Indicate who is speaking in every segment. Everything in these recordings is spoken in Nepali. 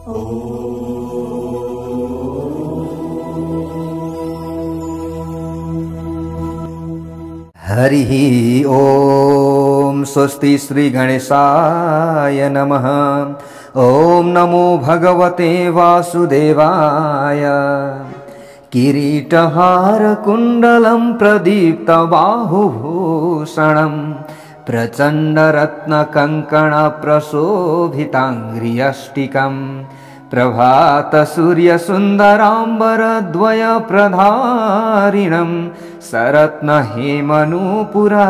Speaker 1: हरिः ओम स्वस्ति श्री गणेशाय नमः। ओम नमो भगवते वासुदेवाय। किरीटहार कुण्डलं प्रदीप्त बाहुभूषणं प्रचण्ड रत्न कंकण प्रशोभितांग्रियष्टिकं प्रभात सूर्य सुंदरांबर द्वय प्रधारिणं सरत्न हेमनूपुरा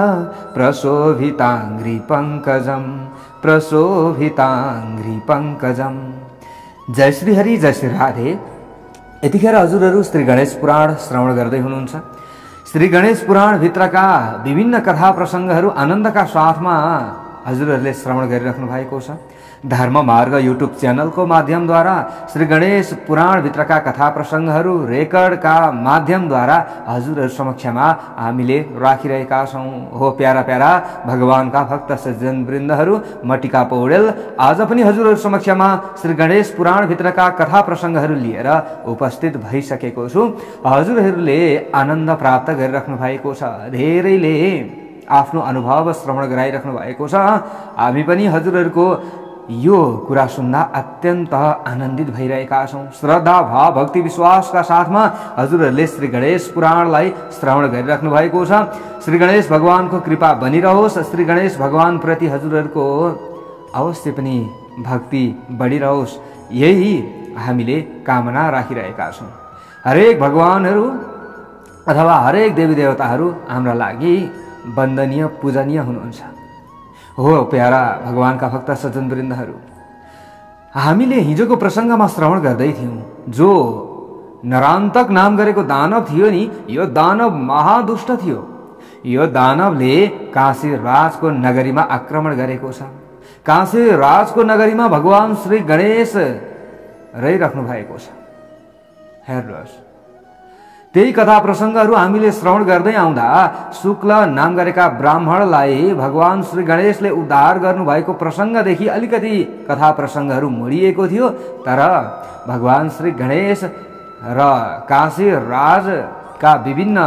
Speaker 1: प्रशोभितांग्रि पंकजम। जय श्री हरि, जय श्री राधे। यतिखेर हजुरहरू श्री गणेश पुराण श्रवण गर्दै हुनुहुन्छ। श्री गणेश पुराण भित्रका विभिन्न कथा प्रसंगहरू आनन्दका साथमा हजुरहरूले श्रवण गरिराख्नु भएको छ। धर्म मार्ग युट्युब च्यानलको माध्यमद्वारा श्री गणेश पुराण भित्रका कथा प्रसंगहरू रेकर्डका माध्यमद्वारा हजुरहरू समक्षमा हामीले राखिरहेका छौं। हो प्यारा प्यारा भगवानका भक्त सज्जन वृन्दहरू, म टिका पौडेल आज पनि हजुरहरू समक्षमा श्री गणेश पुराण भित्रका कथा प्रसंगहरू लिएर उपस्थित भइसकेको छु। हजुरहरूले आनन्द प्राप्त गरिराख्नु भएको छ, धेरैले आफ्नो अनुभव श्रवण गराइराख्नु भएको छ। हामी पनि हजुरहरूको यो कुरा सुन्दा अत्यन्त आनन्दित भइरहेका छौं। श्रद्धा भाव भक्ति विश्वासका साथमा हजुरहरूले श्री गणेश पुराणलाई श्रवण गरिराख्नु भएको छ। श्री गणेश भगवानको कृपा बनिरहोस्। श्री गणेश भगवान प्रति हजुरहरूको अवश्य पनि भक्ति बढिरहोस्, यही हामीले कामना राखिरहेका छौं। हरेक भगवानहरू अथवा हरेक देवी देवताहरू हाम्रा लागि वन्दनीय पूजनीय हुनुहुन्छ। हो प्यारा भगवानका भक्त सज्जन वृन्दहरू, हामीले हिजोको प्रसंगमा श्रवण गर्दै थियौं। जो नरान्तक नाम गरेको दानव थियो नि, यो दानव महादुष्ट थियो। यो दानवले काशी राजको नगरीमा आक्रमण गरेको छ। काशी राजको नगरीमा भगवान श्री गणेश रहिराख्नु भएको छ। हेर्नुहोस्, त्यही कथा प्रसंगहरू हामीले श्रवण गर्दै आउँदा शुक्ल नाम गरेका ब्राह्मणलाई भगवान श्री गणेशले उद्धार गर्नुभएको प्रसंगदेखि अलिकति कथा प्रसंगहरू मोडिएको थियो। तर भगवान श्री गणेश र काशी राजका विभिन्न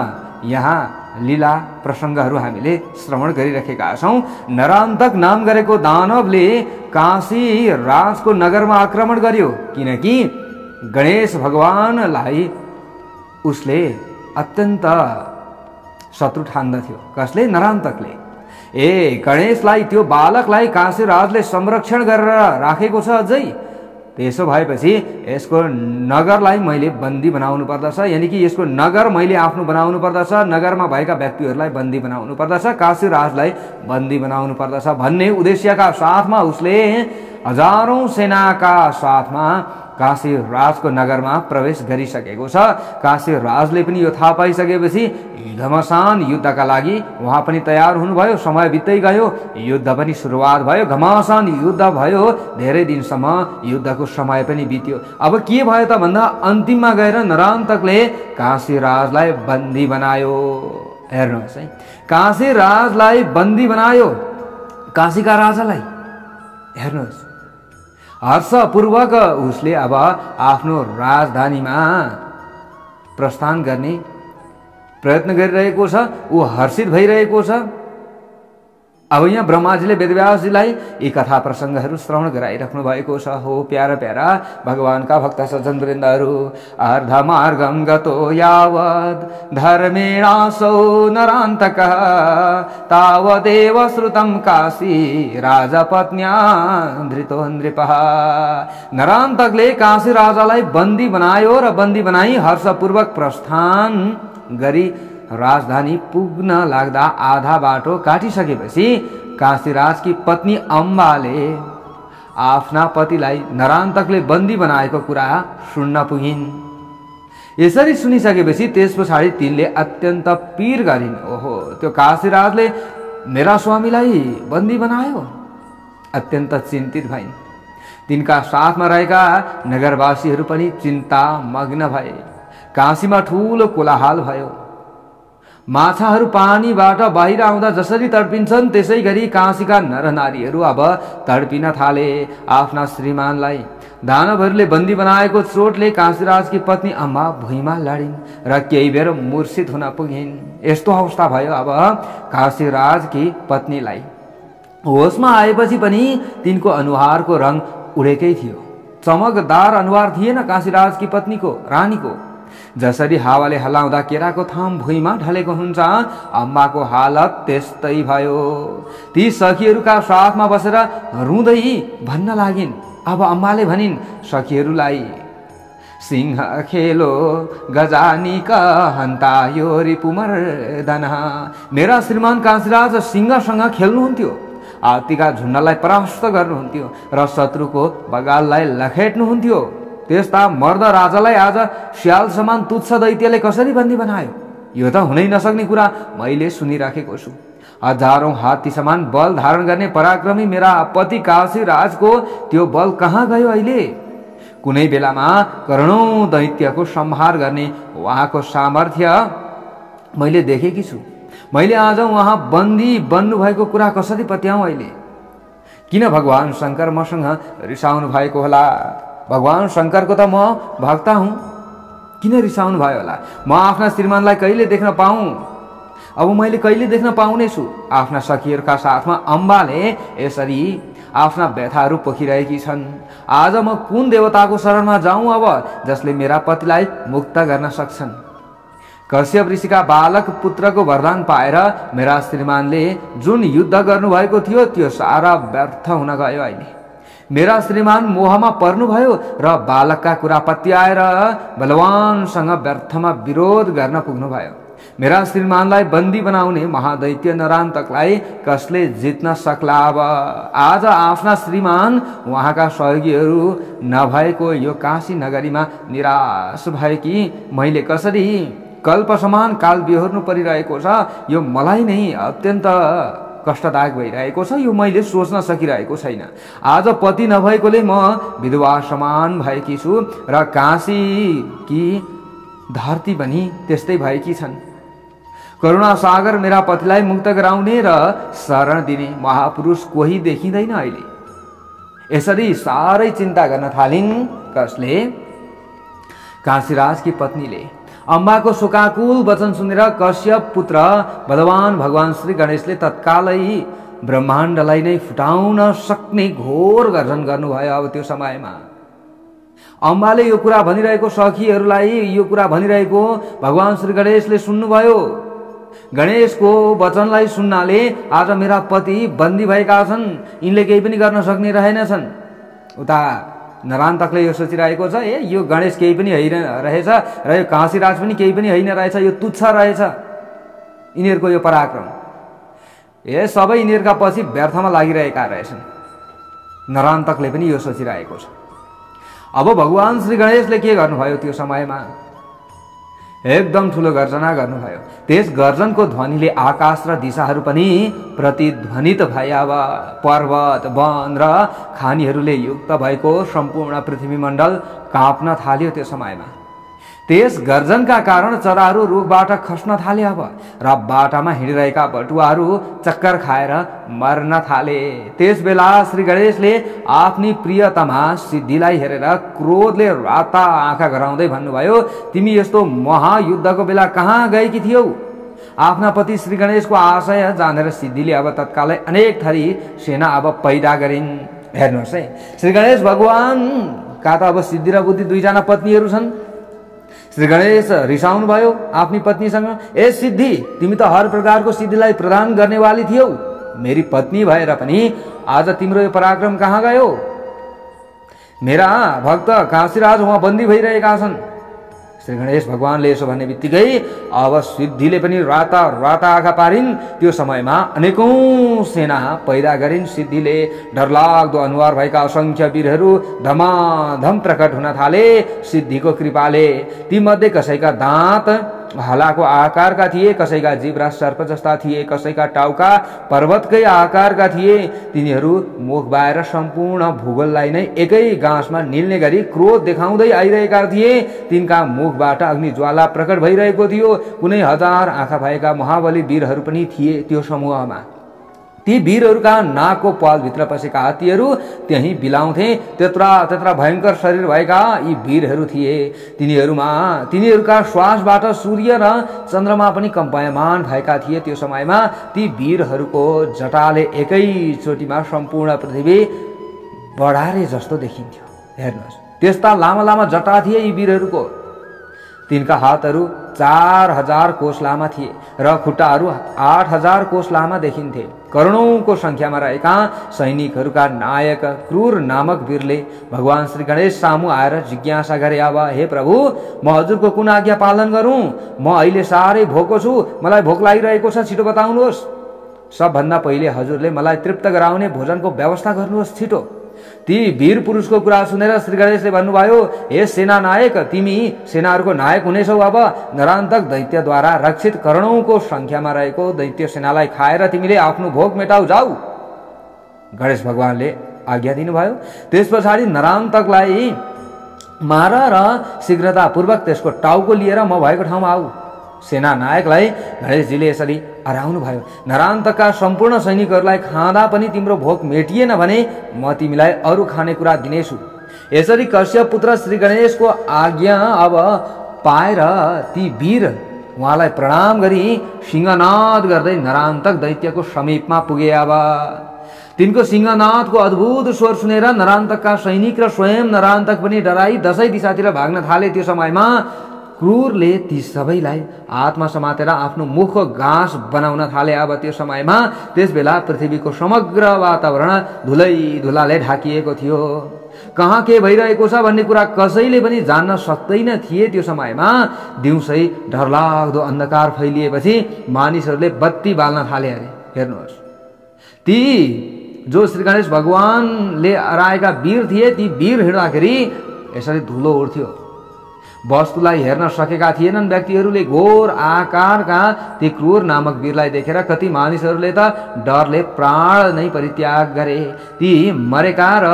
Speaker 1: यहाँ लीला प्रसंगहरू हामीले श्रवण गरिरहेका छौं। नरान्तक नाम गरेको दानवले काशी राजको नगरमा आक्रमण गर्यो, किनकि गणेश भगवानलाई उसले अत्यन्त शत्रु ठान्दथ्यो। कसले? नरान्तकले। गणेशलाई, त्यो बालकलाई काशीराजले संरक्षण गरेर राखेको छ अझै। त्यसो भएपछि यसको नगरलाई मैले बन्दी बनाउनु पर्दछ, यानी कि यसको नगर मैले आफ्नो बनाउनु पर्दछ, नगरमा भएका व्यक्तिहरूलाई बन्दी बनाउनु पर्दछ, काशीराजलाई बन्दी बनाउनु पर्दछ भन्ने उद्देश्यका साथमा उसले हजारौं सेनाका साथमा काशी राजको नगरमा प्रवेश गरिसकेको छ। काशी राजले पनि यो थाहा पाइसकेपछि घमासान युद्धका लागि उहाँ पनि तयार हुनुभयो। समय बित्दै गयो, युद्ध पनि सुरुवात भयो, घमासान युद्ध भयो। धेरै दिनसम्म युद्धको समय पनि बित्यो। अब के भयो त भन्दा अन्तिममा गएर नरान्तकले काशी राजलाई बन्दी बनायो। हेर्नुहोस् है, काशी राजलाई बन्दी बनायो, काशीका राजालाई। हेर्नुहोस्, हर्षपूर्वक उसले अब आफ्नो राजधानीमा प्रस्थान गर्ने प्रयत्न गरिरहेको छ। ऊ हर्षित भइरहेको छ। अब यहाँ ब्रह्माजीले वेदव्यासजीलाई यी कथा प्रसंगहरू श्रवण गराइराख्नु भएको छ। हो प्यारा प्यारा भगवानका भक्त सज्जन वृन्दहरू, अर्धमार्गं गतो यावद् धर्मेणासौ नरान्तकः तावदेव श्रुतं काशी राजपत्न्या धृतो नृपः। नरान्तकले काशी राजालाई बन्दी बनायो र बन्दी बनाई हर्षपूर्वक प्रस्थान गरी राजधानी पुग्न लाग्दा आधा बाटो काटिसकेपछि काशीराजकी पत्नी अम्बाले आफ्ना पतिलाई नरान्तकले बन्दी बनाएको कुरा सुन्न पुगिन्। यसरी सुनिसकेपछि त्यस पछाडि तिनले अत्यन्त पीर गरिन्। ओहो, त्यो काशीराजले मेरा स्वामीलाई बन्दी बनायो। अत्यन्त चिन्तित भइन्। तिनका साथमा रहेका नगरवासीहरू पनि चिन्ता मग्न भए। काशीमा ठूलो कोलाहल भयो। माछाहरू पानीबाट बाहिर आउँदा जसरी तडपिन्छन् त्यसै गरी काशीका नरनारीहरू अब तडपिन थाले। आफ्ना श्रीमानलाई दानवहरूले बन्दी बनाएको चोटले काशीराजकी पत्नी अम्मा भुइँमा लडिन् र केही बेर मूर्छित हुन पुगिन्। यस्तो अवस्था भयो अब काशीराजकी पत्नीलाई। होसमा आएपछि पनि तिनको अनुहारको रङ उडेकै थियो। चमकदार अनुहार थिएन काशीराजकी पत्नीको, रानीको। जसरी हावाले हल्लाउँदा केराको थाम भुइँमा ढलेको हुन्छ, अम्माको हालत त्यस्तै भयो। ती सखीहरूका साथमा बसेर रुँदै भन्न लागिन्। अब अम्माले भनिन् सखीहरूलाई, सिंह खेलो गजानी का हन्ता यो रिपुमर्दन। मेरा श्रीमान काशीराज सिंहसँग खेल्नुहुन्थ्यो, हात्तीका झुन्डलाई परास्त गर्नुहुन्थ्यो र शत्रुको बगाललाई लखेट्नुहुन्थ्यो। त्यस्ता मर्द राजालाई आज स्याल समान तुच्छ दैत्यले कसरी बन्दी बनायो? यो त हुनै नसक्ने कुरा मैले सुनिराखेको छु। हजारौं हात्ती समान बल धारण गर्ने पराक्रमी मेरा पति काशीराजको त्यो बल कहाँ गयो अहिले? कुनै बेलामा करोडौं दैत्यको संहार गर्ने उहाँको सामर्थ्य मैले देखेकी छु। मैले आज उहाँ बन्दी बन्नु भएको कुरा कसरी पत्याउँ अहिले? किन भगवान शंकर मसँग रिसाउनु भएको होला? भगवान शंकरको त म भक्त हुँ, किन रिसाउनु भयो होला? म आफ्ना श्रीमानलाई कहिले देख्न पाऊँ? अब मैले कहिले देख्न पाउनेछु? आफ्ना सखीहरूका साथमा अम्बाले यसरी आफ्ना व्यथाहरू पोखिरहेकी छन्। आज म कुन देवताको शरणमा जाउँ अब, जसले मेरा पतिलाई मुक्त गर्न सक्छन्? कश्यप ऋषिका बालक पुत्रको वरदान पाएर मेरा श्रीमानले जुन युद्ध गर्नुभएको थियो त्यो सारा व्यर्थ हुन गयो। अहिले मेरा श्रीमान मोहमा पर्नुभयो र बालकका कुरा पत्याएर बलवानसँग व्यर्थमा विरोध गर्न पुग्नुभयो। मेरा श्रीमानलाई बन्दी बनाउने महादैत्य नरान्तकलाई कसले जित्न सक्ला? अब आज आफ्ना श्रीमान उहाँका सहयोगीहरू नभएको यो काशी नगरीमा निराश भएकी मैले कसरी कल्प समान काल बिहोर्नु परिरहेको छ, यो मलाई नै अत्यन्त कष्टदायक भइरहेको छ। यो मैले सोच्न सकिरहेको छैन। आज पति नभएकोले म विधवा समान भएकी छु र काशी कि धरती पनि त्यस्तै भएकी छन्। करुणा सागर मेरा पतिलाई मुक्त गराउने र शरण दिने महापुरुष कोही देखिँदैन अहिले। यसरी साह्रै चिन्ता गर्न थालिन्। कसले? काशीराजकी पत्नीले। अम्बाको शोकाकुल वचन सुनेर कश्यप पुत्र बलवान भगवान श्री गणेशले तत्कालै ब्रह्माण्डलाई नै फुटाउन सक्ने घोर गर्जन गर्नुभयो। अब त्यो समयमा अम्बाले यो कुरा भनिरहेको, सखीहरूलाई यो कुरा भनिरहेको भगवान श्री गणेशले सुन्नुभयो। गणेशको वचनलाई सुन्नाले आज मेरा पति बन्दी भएका छन्, यिनले केही पनि गर्न सक्ने रहेनछन्। उता नरान्तकले यो सोचिरहेको छ, यो गणेश केही पनि होइन रहेछ र यो काशीराज पनि केही पनि होइन रहेछ, यो तुच्छ रहेछ यिनीहरूको यो पराक्रम। सबै यिनीहरूका पछि व्यर्थमा लागिरहेका रहेछन्। नरान्तकले पनि यो सोचिरहेको छ। अब भगवान श्री गणेशले के गर्नुभयो? त्यो समयमा एकदम ठुलो गर्जना गर्नुभयो। त्यस गर्जनको ध्वनिले आकाश र दिशाहरू पनि प्रतिध्वनित भए। अब पर्वत, वन र खानीहरूले युक्त भएको सम्पूर्ण पृथ्वीमण्डल काँप्न थाल्यो। त्यो समयमा त्यस गर्जनका कारण चराहरू रुखबाट खस्न थाले। अब र बाटामा हिँडिरहेका बटुवाहरू चक्कर खाएर मर्न थाले। त्यस बेला श्री गणेशले आफ्नी प्रियतमा सिद्धिलाई हेरेर क्रोधले राता आँखा गराउँदै भन्नुभयो, तिमी यस्तो महायुद्धको बेला कहाँ गएकी थियौ? आफ्ना पति श्री गणेशको आशय जानेर सिद्धिले अब तत्कालै अनेक थरी सेना अब पैदा गरिन्। हेर्नुहोस् है, श्री गणेश भगवान का त अब सिद्धि र बुद्धि दुईजना पत्नीहरू छन्। श्री गणेश रिसाउनु भयो आफ्नी पत्नीसँग, ए सिद्धि, तिमी त हर प्रकारको सिद्धिलाई प्रदान गर्नेवाली थियौ। मेरी पत्नी भएर पनि आज तिम्रो यो पराक्रम कहाँ गयो? मेरा भक्त काशीराज उहाँ बन्दी भइरहेका छन्। श्री गणेश भगवानले यसो भन्ने बित्तिकै अब सिद्धिले पनि राता राता आँखा पारिन्। त्यो समयमा अनेकौं सेना पैदा गरिन्। सिद्धिले डरलाग्दो अनुहार भएका असंख्य वीरहरू धमाधम प्रकट हुन थाले। सिद्धिको कृपाले ती मध्ये कसैका दाँत हलाको आकारका थिए, कसैका जिब्रा सर्प जस्ता थिए, कसैका टाउका पर्वतकै आकारका थिए। तिनीहरू मुख बाएर सम्पूर्ण भूगोललाई नै एकै गाँसमा निल्ने गरी क्रोध देखाउँदै आइरहेका थिए। तिनका मुखबाट अग्नि ज्वाला प्रकट भइरहेको थियो। कुनै हजार आँखा भएका महाबली वीरहरू पनि थिए त्यो समूहमा। ती वीरहरूका नाकको पालभित्र पसेका हात्तीहरू त्यही बिलाउँथे। त्यत्रा भयङ्कर शरीर भएका यी वीरहरू थिए। तिनीहरूका श्वासबाट सूर्य र चन्द्रमा पनि कम्पायमान भएका थिए। त्यो समयमा ती वीरहरूको जटाले एकैचोटिमा सम्पूर्ण पृथ्वी बढारे जस्तो देखिन्थ्यो। हेर्नुहोस्, त्यस्ता लामा लामा जटा थिए यी वीरहरूको। तिनका हातहरू 4000 कोस लामा थिए र खुट्टाहरू 8000 कोस लामा देखिन्थे। करोडौंको संख्यामा रहेका सैनिकहरूका नायक क्रूर नामक वीरले भगवान श्री गणेश सामु आएर जिज्ञासा गरे, अब हे प्रभु, म हजुरको कुन आज्ञा पालन गरौं? म अहिले साह्रै भोको छु, मलाई भोक लागिरहेको छ, छिटो बताउनुहोस्। सबभन्दा पहिले हजुरले मलाई तृप्त गराउने भोजनको व्यवस्था गर्नुहोस्, छिटो। ती वीर पुरुषको कुरा सुनेर श्री गणेशले भन्नुभयो, हे सेना नायक, तिमी सेनाहरूको नायक हुनेछौ। अब नरान्तक दैत्यद्वारा रक्षित करोडौंको संख्यामा रहेको दैत्य सेनालाई खाएर तिमीले आफ्नो भोक मेटाउ, जाऊ। गणेश भगवानले आज्ञा दिनुभयो। त्यस पछाडि नरान्तकलाई मार र शीघ्रतापूर्वक त्यसको टाउको लिएर म भएको ठाउँमा आऊ। सेना नायकलाई गणेशजीले यसरी हराउनु भयो। नरान्तकका सम्पूर्ण सैनिकहरूलाई खाँदा पनि तिम्रो भोक मेटिएन भने म तिमीलाई अरू खानेकुरा दिनेछु। यसरी कश्यप पुत्र श्री गणेशको आज्ञा अब पाएर ती वीर उहाँलाई प्रणाम गरी सिंहनाद गर्दै नरान्तक दैत्यको समीपमा पुगे। अब तिनको सिंहनादको अद्भुत स्वर सुनेर नरान्तकका सैनिक र स्वयं नरान्तक पनि डराई दसै दिशातिर भाग्न थाले। त्यो समयमा क्रूरले ती सबैलाई हातमा समातेर आफ्नो मुखको घाँस बनाउन थाले। अब त्यो समयमा त्यसबेला पृथ्वीको समग्र वातावरण धुलाले ढाकिएको थियो। कहाँ के भइरहेको छ भन्ने कुरा कसैले पनि जान्न सक्दैन थिए। त्यो समयमा दिउँसै डरलाग्दो अन्धकार फैलिएपछि मानिसहरूले बत्ती बाल्न थाले अरे। हेर्नुहोस्, ती जो श्री गणेश भगवानले हराएका वीर थिए, ती वीर हिँड्दाखेरि यसरी धुलो उड्थ्यो। वस्तुलाई हेर्न सकेका थिएनन् व्यक्तिहरूले। घोर आकारका ती क्रूर नामक वीरलाई देखेर कति मानिसहरूले त डरले प्राण नै परित्याग गरे। ती मरेका र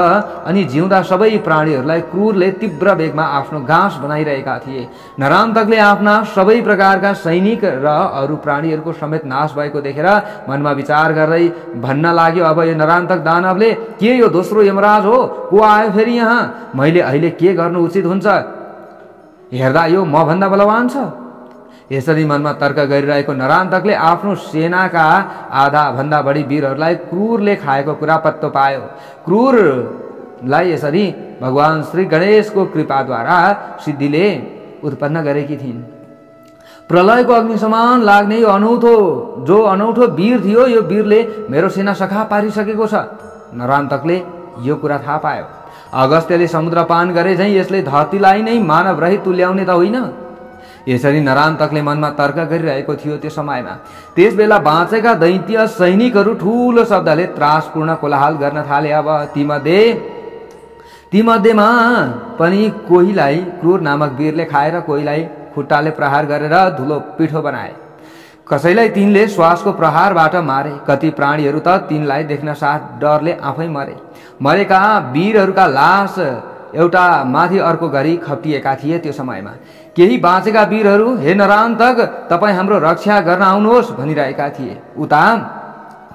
Speaker 1: अनि जिउँदा सबै प्राणीहरूलाई क्रूरले तीव्र वेगमा आफ्नो घाँस बनाइरहेका थिए। नरान्तकले आफ्ना सबै प्रकारका सैनिक र अरू प्राणीहरूको समेत नाश भएको देखेर मनमा विचार गर्दै भन्न लाग्यो, अब यो नरान्तक दानवले के यो दोस्रो यमराज हो? को आयो फेरि यहाँ? मैले अहिले के गर्नु उचित हुन्छ? हेर्दा यो म भन्दा बलवान छ। यसरी मनमा तर्क गरिरहेको नरान्तकले आफ्नो सेनाका आधा भन्दा बढी वीरहरूलाई क्रूरले खाएको कुरा पत्तो पायो। क्रूरलाई यसरी भगवान श्री गणेशको कृपाद्वारा सिद्धिले उत्पन्न गरेकी थिइन्। प्रलयको अग्नि समान लाग्ने यो अनौठो वीर थियो। यो वीरले मेरो सेना सखा पारिसकेको छ। नरान्तकले यो कुरा थाहा पायो। अगस्त्यले समुद्र पान गरे झैं यसले धरतीलाई नै मानव रहित तुल्याउने त होइन। यसरी नरान्तकले मनमा तर्क गरिरहेको थियो। त्यो समयमा त्यसबेला बाँचेका दैत्य सैनिकहरू ठूलो शब्दले त्रासपूर्ण कोलाहल गर्न थाले। अब तीमध्येमा पनि कोहीलाई क्रूर नामक वीरले खाएर कोहीलाई खुट्टाले प्रहार गरेर धुलो पिठो बनाए। कसैलाई तिनले श्वासको प्रहारबाट मारे। कति प्राणीहरू त तिनलाई देख्न साथ डरले आफै मरे। मरेका वीरहरूका लास एउटा माथि अर्को गरी खप्टिएका थिए। त्यो समयमा केही बाँचेका वीरहरू, हे नरान्तक, तपाईँ हाम्रो रक्षा गर्न आउनुहोस् भनिरहेका थिए। उता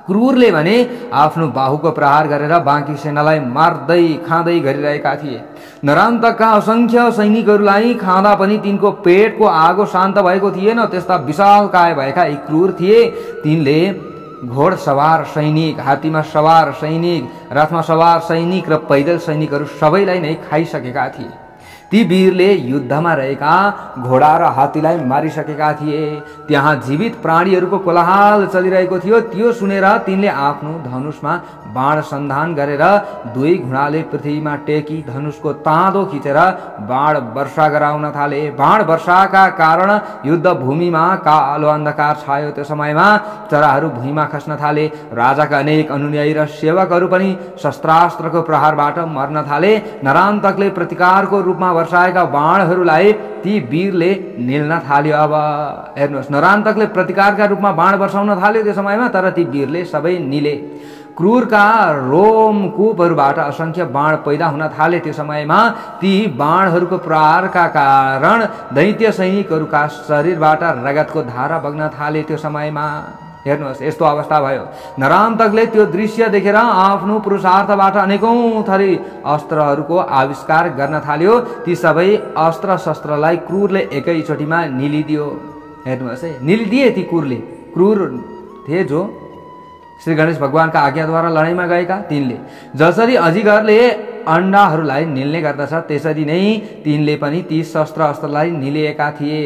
Speaker 1: क्रूरले भने आफ्नो बाहुको प्रहार गरेर बाँकी सेनालाई मार्दै खाँदै गरिरहेका थिए। नरान्तकका असंख्य सैनिकहरूलाई खाँदा पनि तिनको पेटको आगो शान्त भएको थिएन। त्यस्ता विशालकाय भएका यी क्रूर थिए। तिनले घोडसवार सैनिक, हात्तीमा सवार सैनिक, रथमा सवार सैनिक र पैदल सैनिकहरू सबैलाई नै खाइसकेका थिए। ती वीरले युद्धमा रहेका घोडा र हात्तीलाई मारिसकेका थिए। त्यहाँ जीवित प्राणीहरूको कोलाहल चलिरहेको थियो। त्यो सुनेर तिनले आफ्नो धनुषमा बाण सन्धान गरेर दुई घुँडाले पृथ्वीमा टेकी धनुषको ताँदो खिचेर बाण वर्षा गराउन थाले। बाण वर्षाका कारण युद्ध भूमिमा कालो अन्धकार छायो। त्यो समयमा चराहरू भुइँमा खस्न थाले। राजाका अनेक अनुयायी र सेवकहरू पनि शस्त्रास्त्रको प्रहारबाट मर्न थाले। नरान्तकले प्रतिकारको रूपमा वर्षाएका बाणहरूलाई ती वीरले निल्न थाल्यो। अब हेर्नुहोस्, नरान्तकले प्रतिकारका रूपमा बाण वर्षाउन थाल्यो त्यो समयमा, तर ती वीरले सबै निले। क्रूरका रोमकूपहरूबाट असंख्य बाण पैदा हुन थाले। त्यो समयमा ती बाणहरूको प्रहारका कारण दैत्य सैनिकहरूका शरीरबाट रगतको धारा बग्न थाले। त्यो समयमा हेर्नुहोस् यस्तो अवस्था भयो। नरान्तकले त्यो दृश्य देखेर आफ्नो पुरुषार्थबाट अनेकौं थरी अस्त्रहरूको आविष्कार गर्न थाल्यो। ती सबै अस्त्र शस्त्रलाई क्रूरले एकैचोटिमा निलिदियो। हेर्नुहोस् है, निलिदिए ती क्रूर थिए जो श्री गणेश भगवानका आज्ञाद्वारा लडाइँमा गएका तिनले। जसरी अजिगरले अण्डाहरूलाई निल्ने गर्दछ त्यसरी नै तिनले पनि ती शस्त्र अस्त्रलाई निलिएका थिए।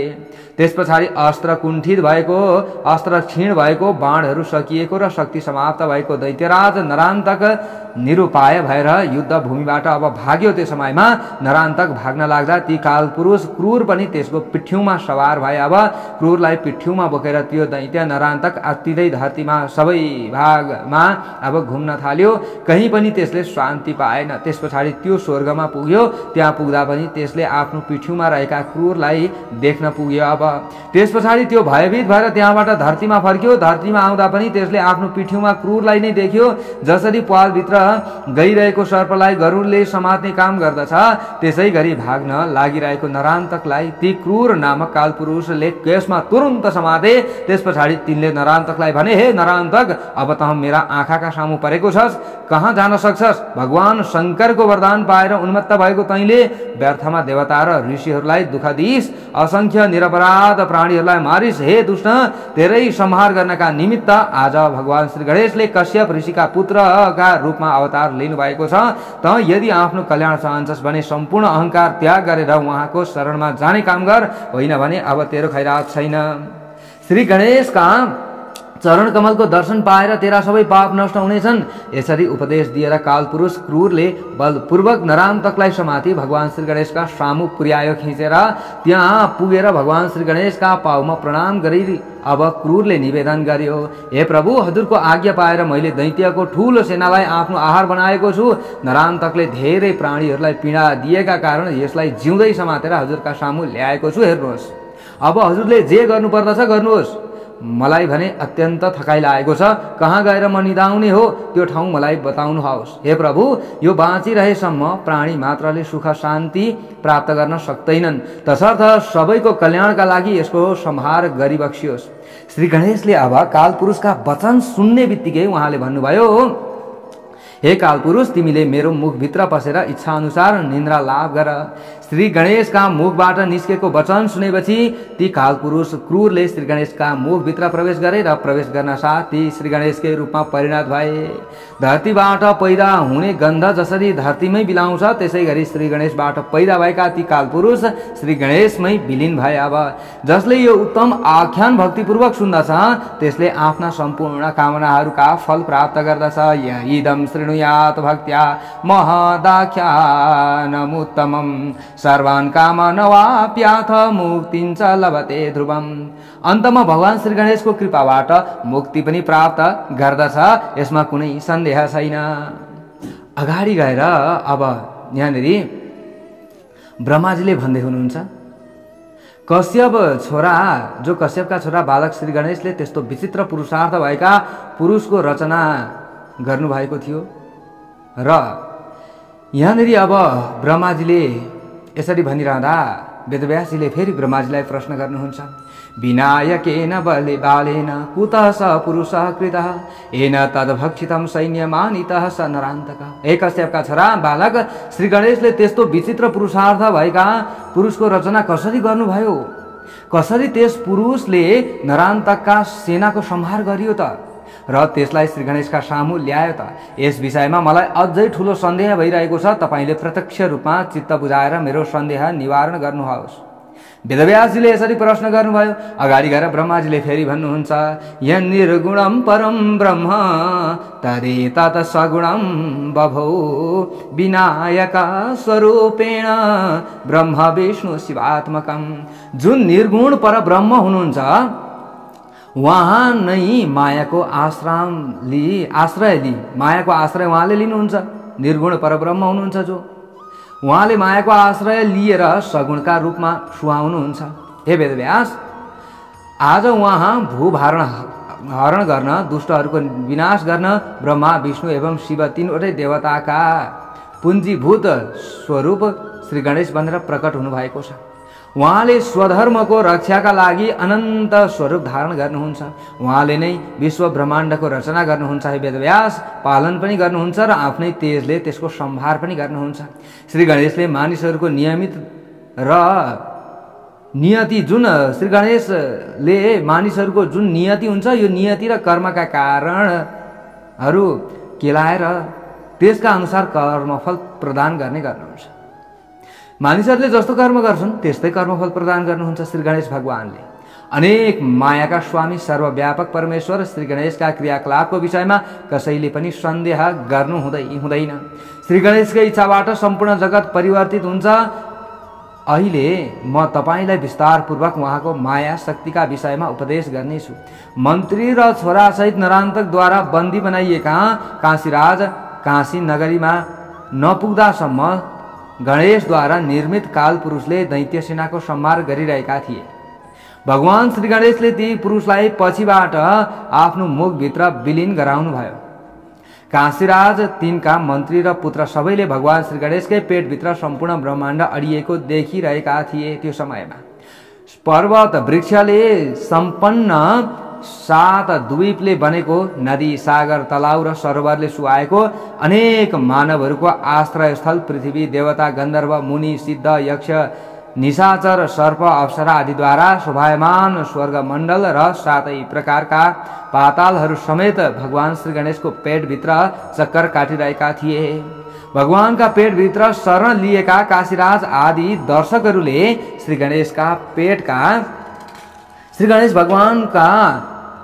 Speaker 1: त्यस पछाडि अस्त्र कुण्ठित भएको, अस्त्र क्षीण भएको, बाणहरू सकिएको र शक्ति समाप्त भएको दैत्यराज नरान्तक निरुपाय भएर युद्ध भूमिबाट अब भाग्यो। त्यो समयमा नरान्तक भाग्न लाग्दा ती कालपुरुष क्रूर पनि त्यसको पिठ्यौमा सवार भए। अब क्रूरलाई पिठ्यौमा बोकेर त्यो दैत्य नरान्तक आत्तिँदै धरतीमा सबै भागमा अब घुम्न थाल्यो। कहीँ पनि त्यसले शान्ति पाएन। त्यस पछाडि त्यो स्वर्गमा पुग्यो। त्यहाँ पुग्दा पनि त्यसले आफ्नो पिठ्यौमा रहेका क्रूरलाई देख्न पुग्यो। अब त्यस पछाडि त्यो भयभीत भएर त्यहाँबाट धरतीमा फर्क्यो। धरतीमा आउँदा पनि त्यसले आफ्नो पिठ्यौमा क्रूरलाई नै देख्यो। जसरी प्वालभित्र गइरहेको सर्पलाई गरुडले समात्ने काम गर्दछ त्यसै गरी भाग्न लागिरहेको नरान्तकलाई ती क्रूर नामक कालपुरुषले केसमा तुरुन्त समाते। त्यस पछाडि तिनले नरान्तकलाई भने, हे नरान्तक, अब त मेरा आँखाका सामु परेको छस्, कहाँ जान सक्छस्? भगवान शङ्करको वरदान पाएर उन्मत्त भएको तैँले व्यर्थमा देवता र ऋषिहरूलाई दुःख दिइस्, असंख्य निरपराध प्राणीहरूलाई मारिस्। हे दुष्ट, तेरै संहार गर्नका निमित्त आज भगवान श्री गणेशले कश्यप ऋषिका पुत्रका रूपमा अवतार लिनु भएको छ। त यदि आफ्नो कल्याण चाहन्छस् भने सम्पूर्ण अहंकार त्याग गरेर उहाँको शरणमा जाने काम गर, होइन भने अब तेरो खैरात छैन। श्री गणेशका चरण कमलको दर्शन पाएर तेरा सबै पाप नष्ट हुनेछन्। यसरी उपदेश दिएर कालपुरुष क्रूरले बलपूर्वक नरान्तकलाई समाति भगवान श्री गणेशका सामु पुर्यायो खिचेर। त्यहाँ पुगेर भगवान श्री गणेशका पाउमा प्रणाम गरी अब क्रूरले निवेदन गर्यो, हे प्रभु, हजुरको आज्ञा पाएर मैले दैत्यको ठूलो सेनालाई आफ्नो आहार बनाएको छु। नरान्तकले धेरै प्राणीहरूलाई पीडा दिएका कारण यसलाई जिउँदै समातेर हजुरका सामु ल्याएको छु। हेर्नुहोस्, अब हजुरले जे गर्नुपर्दछ गर्नुहोस्। मलाई भने अत्यन्त थकाइ लागेको छ। कहाँ गएर म निदाउने हो त्यो ठाउँ मलाई बताउनुहोस्। हे प्रभु, यो बाँचिरहेसम्म प्राणी मात्रले सुख शान्ति प्राप्त गर्न सक्दैनन्, तसर्थ सबैको कल्याणका लागि यसको संहार गरिबक्सियोस्। श्री गणेशले अब कालपुरुषका वचन सुन्ने बित्तिकै उहाँले भन्नुभयो, हे कालपुरुष, तिमीले मेरो मुखभित्र पसेर इच्छा अनुसार निन्द्रा लाभ गर। श्री गणेशका मुखबाट निस्केको वचन सुनेपछि ती कालपुरुष क्रूरले श्री गणेशका मुखभित्र प्रवेश गरे र प्रवेश गर्न साथ ती श्री गणेशकै रूपमा परिणत भए। धरतीबाट पैदा हुने गन्ध जसरी धरतीमै बिलाउँछ त्यसै गरी श्री गणेशबाट पैदा भएका ती कालपुरुष श्री गणेशमै विलिन भए। अब जसले यो उत्तम आख्यान भक्तिपूर्वक सुन्दछ त्यसले आफ्ना सम्पूर्ण कामनाहरूका फल प्राप्त गर्दछ। इदं शृणुयात भक्त्या महदाख्यानमुत्तमं सर्वान् कामनवाप्याथ मुक्तिं च लभते ध्रुवम्। अन्तमा भगवान श्री गणेशको कृपाबाट मुक्ति पनि प्राप्त गर्दछ, यसमा कुनै सन्देह छैन। अगाडि गएर अब यहाँनिर ब्रह्माजीले भन्दै हुनुहुन्छ, कश्यप छोरा जो कश्यपका छोरा बालक श्री गणेशले त्यस्तो विचित्र पुरुषार्थ भएका पुरुषको रचना गर्नुभएको थियो र यहाँनिर अब ब्रह्माजीले यसरी भनिरहँदा वेदव्यासजीले फेरि ब्रह्माजीलाई प्रश्न गर्नुहुन्छ, विनायकेन बले बालेन कुतः स पुरुषः कृतः येन तद्भक्षितं सैन्यमानितः स नरान्तकः। हे कश्यपका छोरा बालक श्री गणेशले त्यस्तो विचित्र पुरुषार्थ भएका पुरुषको रचना कसरी गर्नुभयो? कसरी त्यस पुरुषले नरान्तकका सेनाको संहार गरियो त र त्यसलाई श्री गणेशका सामु ल्यायो त? यस विषयमा मलाई अझै ठुलो सन्देह भइरहेको छ। तपाईले प्रत्यक्ष रूपमा चित्त बुझाएर मेरो सन्देह निवारण गर्नुहोस्। वेदव्यासजीले यसरी प्रश्न गर्नुभयो। अगाडि गएर ब्रह्माजीले फेरि भन्नुहुन्छ, यन्निर्गुणं परं ब्रह्म तदेतत् सगुणं बभौ विनायक स्वरूपेण ब्रह्म विष्णु शिवात्मकं। जुन निर्गुण पर ब्रह्म हुनुहुन्छ उहाँ नै मायाको आश्रय लि मायाको आश्रय उहाँले लिनुहुन्छ। निर्गुण परब्रह्म हुनुहुन्छ जो उहाँले मायाको आश्रय लिएर सगुणका रूपमा सुहाउनुहुन्छ। हे वेदव्यास, आज उहाँ हरण गर्न, दुष्टहरूको विनाश गर्न ब्रह्मा विष्णु एवं शिव तीनवटै देवताका पुञ्जीभूत स्वरूप श्री गणेश बनेर प्रकट हुनुभएको छ। उहाँले स्वधर्मको रक्षाका लागि अनन्त स्वरूप धारण गर्नुहुन्छ। उहाँले नै विश्व ब्रह्माण्डको रचना गर्नुहुन्छ। हे वेदव्यास, पालन पनि गर्नुहुन्छ र आफ्नै तेजले त्यसको सम्भार पनि गर्नुहुन्छ। श्री गणेशले मानिसहरूको नियमित र नियति जुन श्री गणेशले मानिसहरूको जुन नियति हुन्छ, यो नियति र कर्मका कारणहरू केलाएर त्यसका अनुसार कर्मफल प्रदान गर्ने गर्नुहुन्छ। मानिसहरूले जस्तो कर्म गर्छन् त्यस्तै कर्मफल प्रदान गर्नुहुन्छ श्री गणेश भगवानले। अनेक मायाका स्वामी सर्वव्यापक परमेश्वर श्री गणेशका क्रियाकलापको विषयमा कसैले पनि सन्देह गर्नु हुँदैन। श्री गणेशकै इच्छाबाट सम्पूर्ण जगत परिवर्तित हुन्छ। अहिले म तपाईलाई विस्तारपूर्वक उहाँको माया शक्तिका विषयमा उपदेश गर्नेछु। मन्त्री र छोरासहित नरान्तकद्वारा बन्दी बनाइएका काशीराज काशी नगरीमा नपुग्दासम्म गणेशद्वारा निर्मित कालपुरुषले दैत्य सेनाको संहार गरिरहेका थिए। भगवान श्री गणेशले ती पुरुषलाई पछिबाट आफ्नो मुखभित्र विलीन गराउनुभयो। काशीराज, तिनका मन्त्री र पुत्र सबैले भगवान श्री गणेशकै पेटभित्र सम्पूर्ण ब्रह्माण्ड अडिएको देखिरहेका थिए। त्यो समयमा पर्वत वृक्षले सम्पन्न 7 द्वीपले बनेको नदी, सागर, तलाउ र सरोवरले सुहाएको अनेक मानवहरूको आश्रयस्थल पृथ्वी, देवता, गन्धर्व, मुनि, सिद्ध, यक्ष, निशाचर, सर्प, अप्सरा आदिद्वारा शोभायमान स्वर्गमण्डल र 7 प्रकारका पातालहरू समेत भगवान श्री गणेशको पेटभित्र चक्कर काटिरहेका थिए। भगवानका पेटभित्र शरण लिएका काशीराज आदि दर्शकहरूले श्री गणेश भगवानका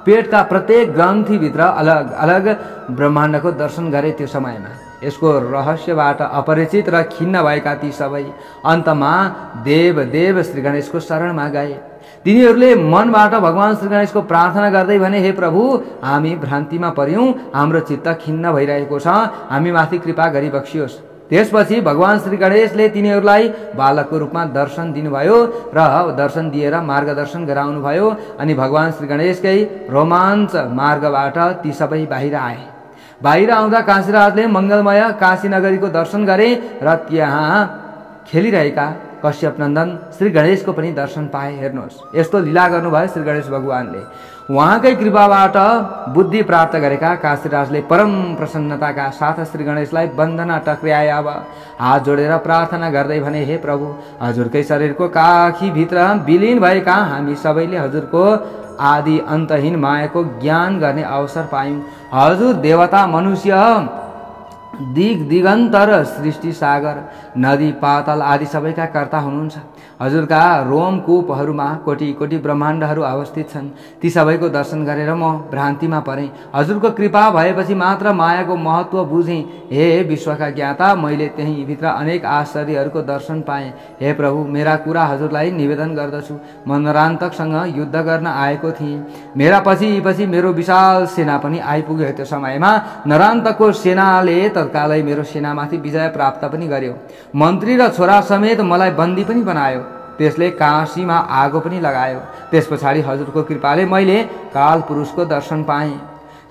Speaker 1: पेटका प्रत्येक ग्रन्थीभित्र अलग अलग ब्रह्माण्डको दर्शन गरे। त्यो समयमा यसको रहस्यबाट अपरिचित र खिन्न भएका ती सबै अन्तमा देव श्री गणेशको शरणमा गए। तिनीहरूले मनबाट भगवान श्री गणेशको प्रार्थना गर्दै भने, हे प्रभु, हामी भ्रान्तिमा पर्यौं, हाम्रो चित्त खिन्न भइरहेको छ, हामी माथि कृपा गरी बक्सियोस्। त्यसपछि भगवान श्री गणेशले तिनीहरूलाई बालकको रूपमा दर्शन दिनुभयो र दर्शन दिएर मार्गदर्शन गराउनुभयो। अनि भगवान श्री गणेशकै रोमाञ्च मार्गबाट ती सबै बाहिर आए। बाहिर आउँदा काशीराजले मङ्गलमय काशी नगरीको दर्शन गरे र त्यहाँ खेलिरहेका कश्यप नन्दन श्री गणेशको पनि दर्शन पाए। हेर्नुहोस्, यस्तो लीला गर्नुभयो श्री गणेश भगवानले। उहाँकै कृपाबाट बुद्धि प्राप्त गरेका काशीराजले परम प्रसन्नताका साथ श्री गणेशलाई वन्दना टक्र्याए। अब हात जोडेर प्रार्थना गर्दै भने, हे प्रभु, हजुरकै शरीरको काखीभित्र विलीन भएका हामी सबैले हजुरको आदि अन्तहीन मायाको ज्ञान गर्ने अवसर पायौं। हजुर देवता, मनुष्य, दिग दिगन्तर, सृष्टि, सागर, नदी, पाताल आदि सबैका कर्ता हुनुहुन्छ। हजुरका रोमकूपहरूमा कोटि कोटि ब्रह्माण्डहरू अवस्थित छन्। ती सबैको दर्शन गरेर म भ्रान्तिमा परेँ। हजुरको कृपा भएपछि मात्र मायाको महत्त्व बुझेँ। हे विश्वका ज्ञाता, मैले त्यही भित्र अनेक आश्चर्यहरूको दर्शन पाएँ। हे प्रभु, मेरा कुरा हजुरलाई निवेदन गर्दछु। म नरान्तकसँग युद्ध गर्न आएको थिएँ। मेरा पछि मेरो विशाल सेना पनि आइपुग्यो। त्यो समयमा नरान्तकको सेनाले तत्कालै मेरो सेनामाथि विजय प्राप्त पनि गर्यो। मन्त्री र छोरा समेत मलाई बन्दी पनि बनायो। त्यसले काशीमा आगो पनि लगायो। त्यस पछाडि हजुरको कृपाले मैले कालपुरुषको दर्शन पाएँ।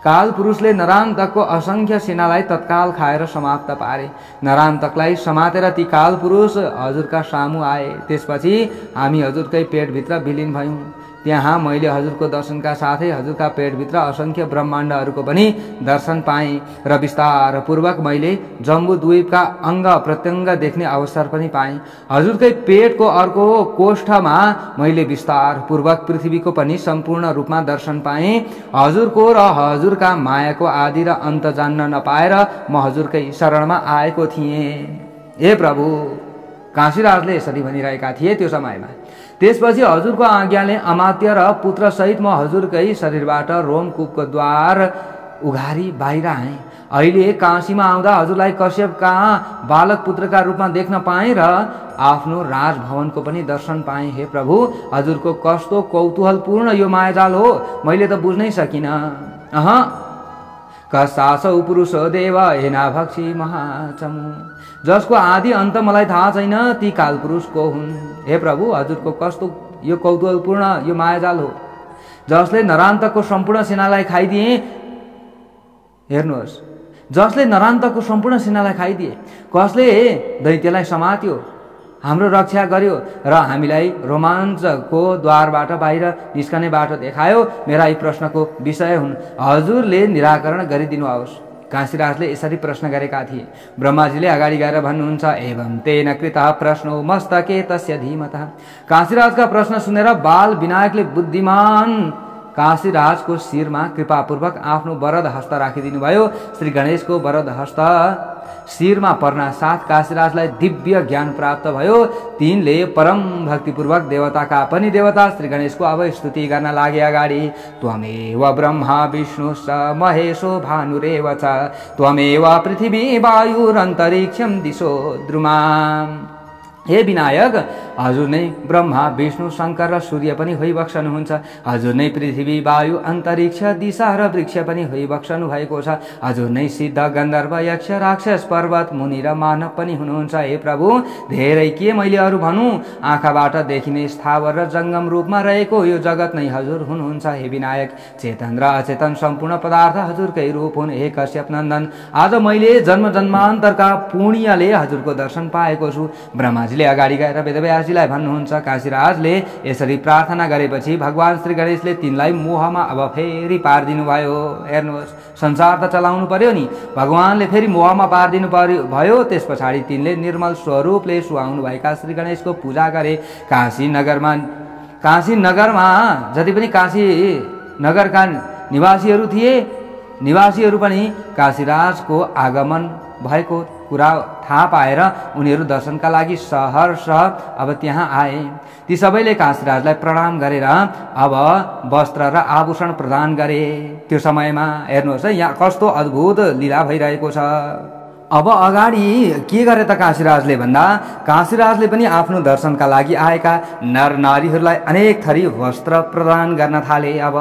Speaker 1: कालपुरुषले नरान्तकको असंख्य सेनालाई तत्काल खाएर समाप्त पारे। नरान्तकलाई समातेर ती कालपुरुष हजुरका सामु आए। त्यसपछि हामी हजुरकै पेटभित्र विलीन भयौँ। त्यहाँ मैले हजुरको दर्शनका साथै हजुरका पेटभित्र असंख्य ब्रह्माण्डहरूको पनि दर्शन पाएँ र विस्तार पूर्वक मैले जम्बू द्वीपका अङ्ग प्रत्यङ्ग देख्ने अवसर पनि पाएँ। हजुरकै पेटको अर्को कोष्ठमा मैले विस्तार पूर्वक पृथ्वीको पनि सम्पूर्ण रूपमा दर्शन पाएँ। हजुरको र हजुरका मायाको आदि र अन्त जान्न नपाएर म हजुरकै शरणमा आएको थिएँ। हे प्रभु, काशीराजले यसरी भनिरहेका थिए त्यो समयमा। त्यसपछि हजुरको आज्ञाले अमात्य र पुत्र सहित म हजुरकै शरीरबाट रोमकूपको द्वार उघारी बाहिर आएँ। अहिले काशीमा आउँदा हजुरलाई कश्यपका बालक पुत्रका रूपमा देख्न पाएँ र आफ्नो राजभवनको पनि दर्शन पाएँ। हे प्रभु, हजुरको कस्तो कौतूहलपूर्ण यो मायाजाल हो, मैले त बुझ्नै सकिनँ। कसासौ पुरुषो देव हेनाभक्षी महाचमु, जसको आदि अन्त मलाई थाहा छैन, ती कालपुरुष को हुन्। हे प्रभु, हजुरको कस्तो यो कौतूहलपूर्ण यो मायाजाल हो, जसले नरान्तकको सम्पूर्ण सेनालाई खाइदिए। हेर्नुहोस्, जसले नरान्तकको सम्पूर्ण सेनालाई खाइदिए, कसले दैत्यलाई समात्यो, हाम्रो रक्षा गर्यो र हामीलाई रोमाञ्चको द्वारबाट बाहिर निस्कने बाटो देखायो। मेरा यी प्रश्नको विषय हुन्, हजुरले निराकरण गरिदिनुहोस्। काशीराजले यसरी प्रश्न गरेका थिए। ब्रह्माजीले अगाडि गएर भन्नुहुन्छ, एवं तेन कृतः प्रश्नो मस्तके तस्य धीमतः। काशीराजका प्रश्न सुनेर बाल विनायकले बुद्धिमान काशीराजको शिरमा कृपापूर्वक आफ्नो वरद हस्त राखिदिनु भयो। श्री गणेशको वरद हस्त शिरमा पर्ना साथ काशीराजलाई दिव्य ज्ञान प्राप्त भयो। तिनले परम भक्तिपूर्वक देवताका पनि देवता श्री गणेशको अब स्तुति गर्न लागे अगाडि। त्वमेव ब्रह्मा विष्णुश्च महेशो भानुरेव च त्वमेव पृथिवी वायुरन्तरिक्षं दिशो द्रुमा। हे विनायक, हजुर नै ब्रह्मा विष्णु शङ्कर र सूर्य पनि होइबक्सनुहुन्छ। हजुर नै पृथ्वी वायु अन्तरिक्ष दिशा र वृक्ष पनि होइबक्सनु भएको छ। हजुर नै सिद्ध गन्धर्व यक्ष राक्षस पर्वत मुनि र मानव पनि हुनुहुन्छ। हे प्रभु, धेरै के मैले अरू भनौँ? आँखाबाट देखिने स्थावर र जङ्गम रूपमा रहेको यो जगत नै हजुर हुनुहुन्छ। हे विनायक, चेतन र अचेतन सम्पूर्ण पदार्थ हजुरकै रूप हुन्। हे कश्यप नन्दन, आज मैले जन्म जन्मान्तरका पुण्यले हजुरको दर्शन पाएको छु। ब्रह्माजी अगाडि गएर वेदव्यासजीलाई भन्नुहुन्छ। काशीराजले यसरी प्रार्थना गरेपछि भगवान श्री गणेशले तिनलाई मोहमा अब फेरि पारिदिनु भयो। हेर्नुहोस्, संसार त चलाउनु पर्यो नि, भगवानले फेरि मोहमा पारिदिनु भयो। त्यस पछाडि तिनले निर्मल स्वरूपले सुहाउनु भएका श्री गणेशको पूजा गरे। काशी नगरमा जति पनि काशी नगरका निवासीहरू थिए, निवासीहरू पनि काशीराजको आगमन भएको कुरा थाहा पाएर उनीहरू दर्शनका लागि सहर्ष अब त्यहाँ आए। ती सबैले काशीराजलाई प्रणाम गरेर अब वस्त्र र आभूषण प्रदान गरे। त्यो समयमा हेर्नुहोस् है, यहाँ कस्तो अद्भुत लीला भइरहेको छ। अब अगाडि के गरे त काशीराजले भन्दा, काशीराजले पनि आफ्नो दर्शनका लागि आएका नर नारीहरूलाई अनेक थरी वस्त्र प्रदान गर्न थाले। अब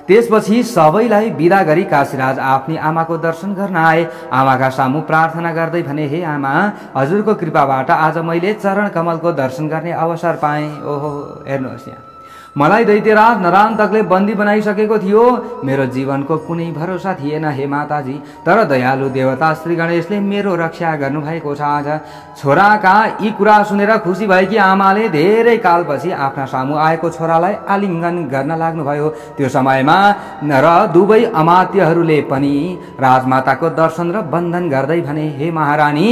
Speaker 1: त्यसपछि सबैलाई बिदा गरी काशीराज आफ्नी आमाको दर्शन गर्न आए। आमाका सामु प्रार्थना गर्दै भने, हे आमा, हजुरको कृपाबाट आज मैले चरण कमलको दर्शन गर्ने अवसर पाएँ। ओहो, हेर्नुहोस्, यहाँ मलाई दैत्यराज नरान्तकले बन्दी बनाइसकेको थियो। मेरो जीवनको कुनै भरोसा थिएन हे माताजी, तर दयालु देवता श्री गणेशले मेरो रक्षा गर्नुभएको छ। आज छोराका यी कुरा सुनेर खुसी भएकी आमाले धेरै कालपछि आफ्ना सामु आएको छोरालाई आलिङ्गन गर्न लाग्नुभयो। त्यो समयमा र दुवै अमात्यहरूले पनि राजमाताको दर्शन र बन्धन गर्दै भने, हे महारानी,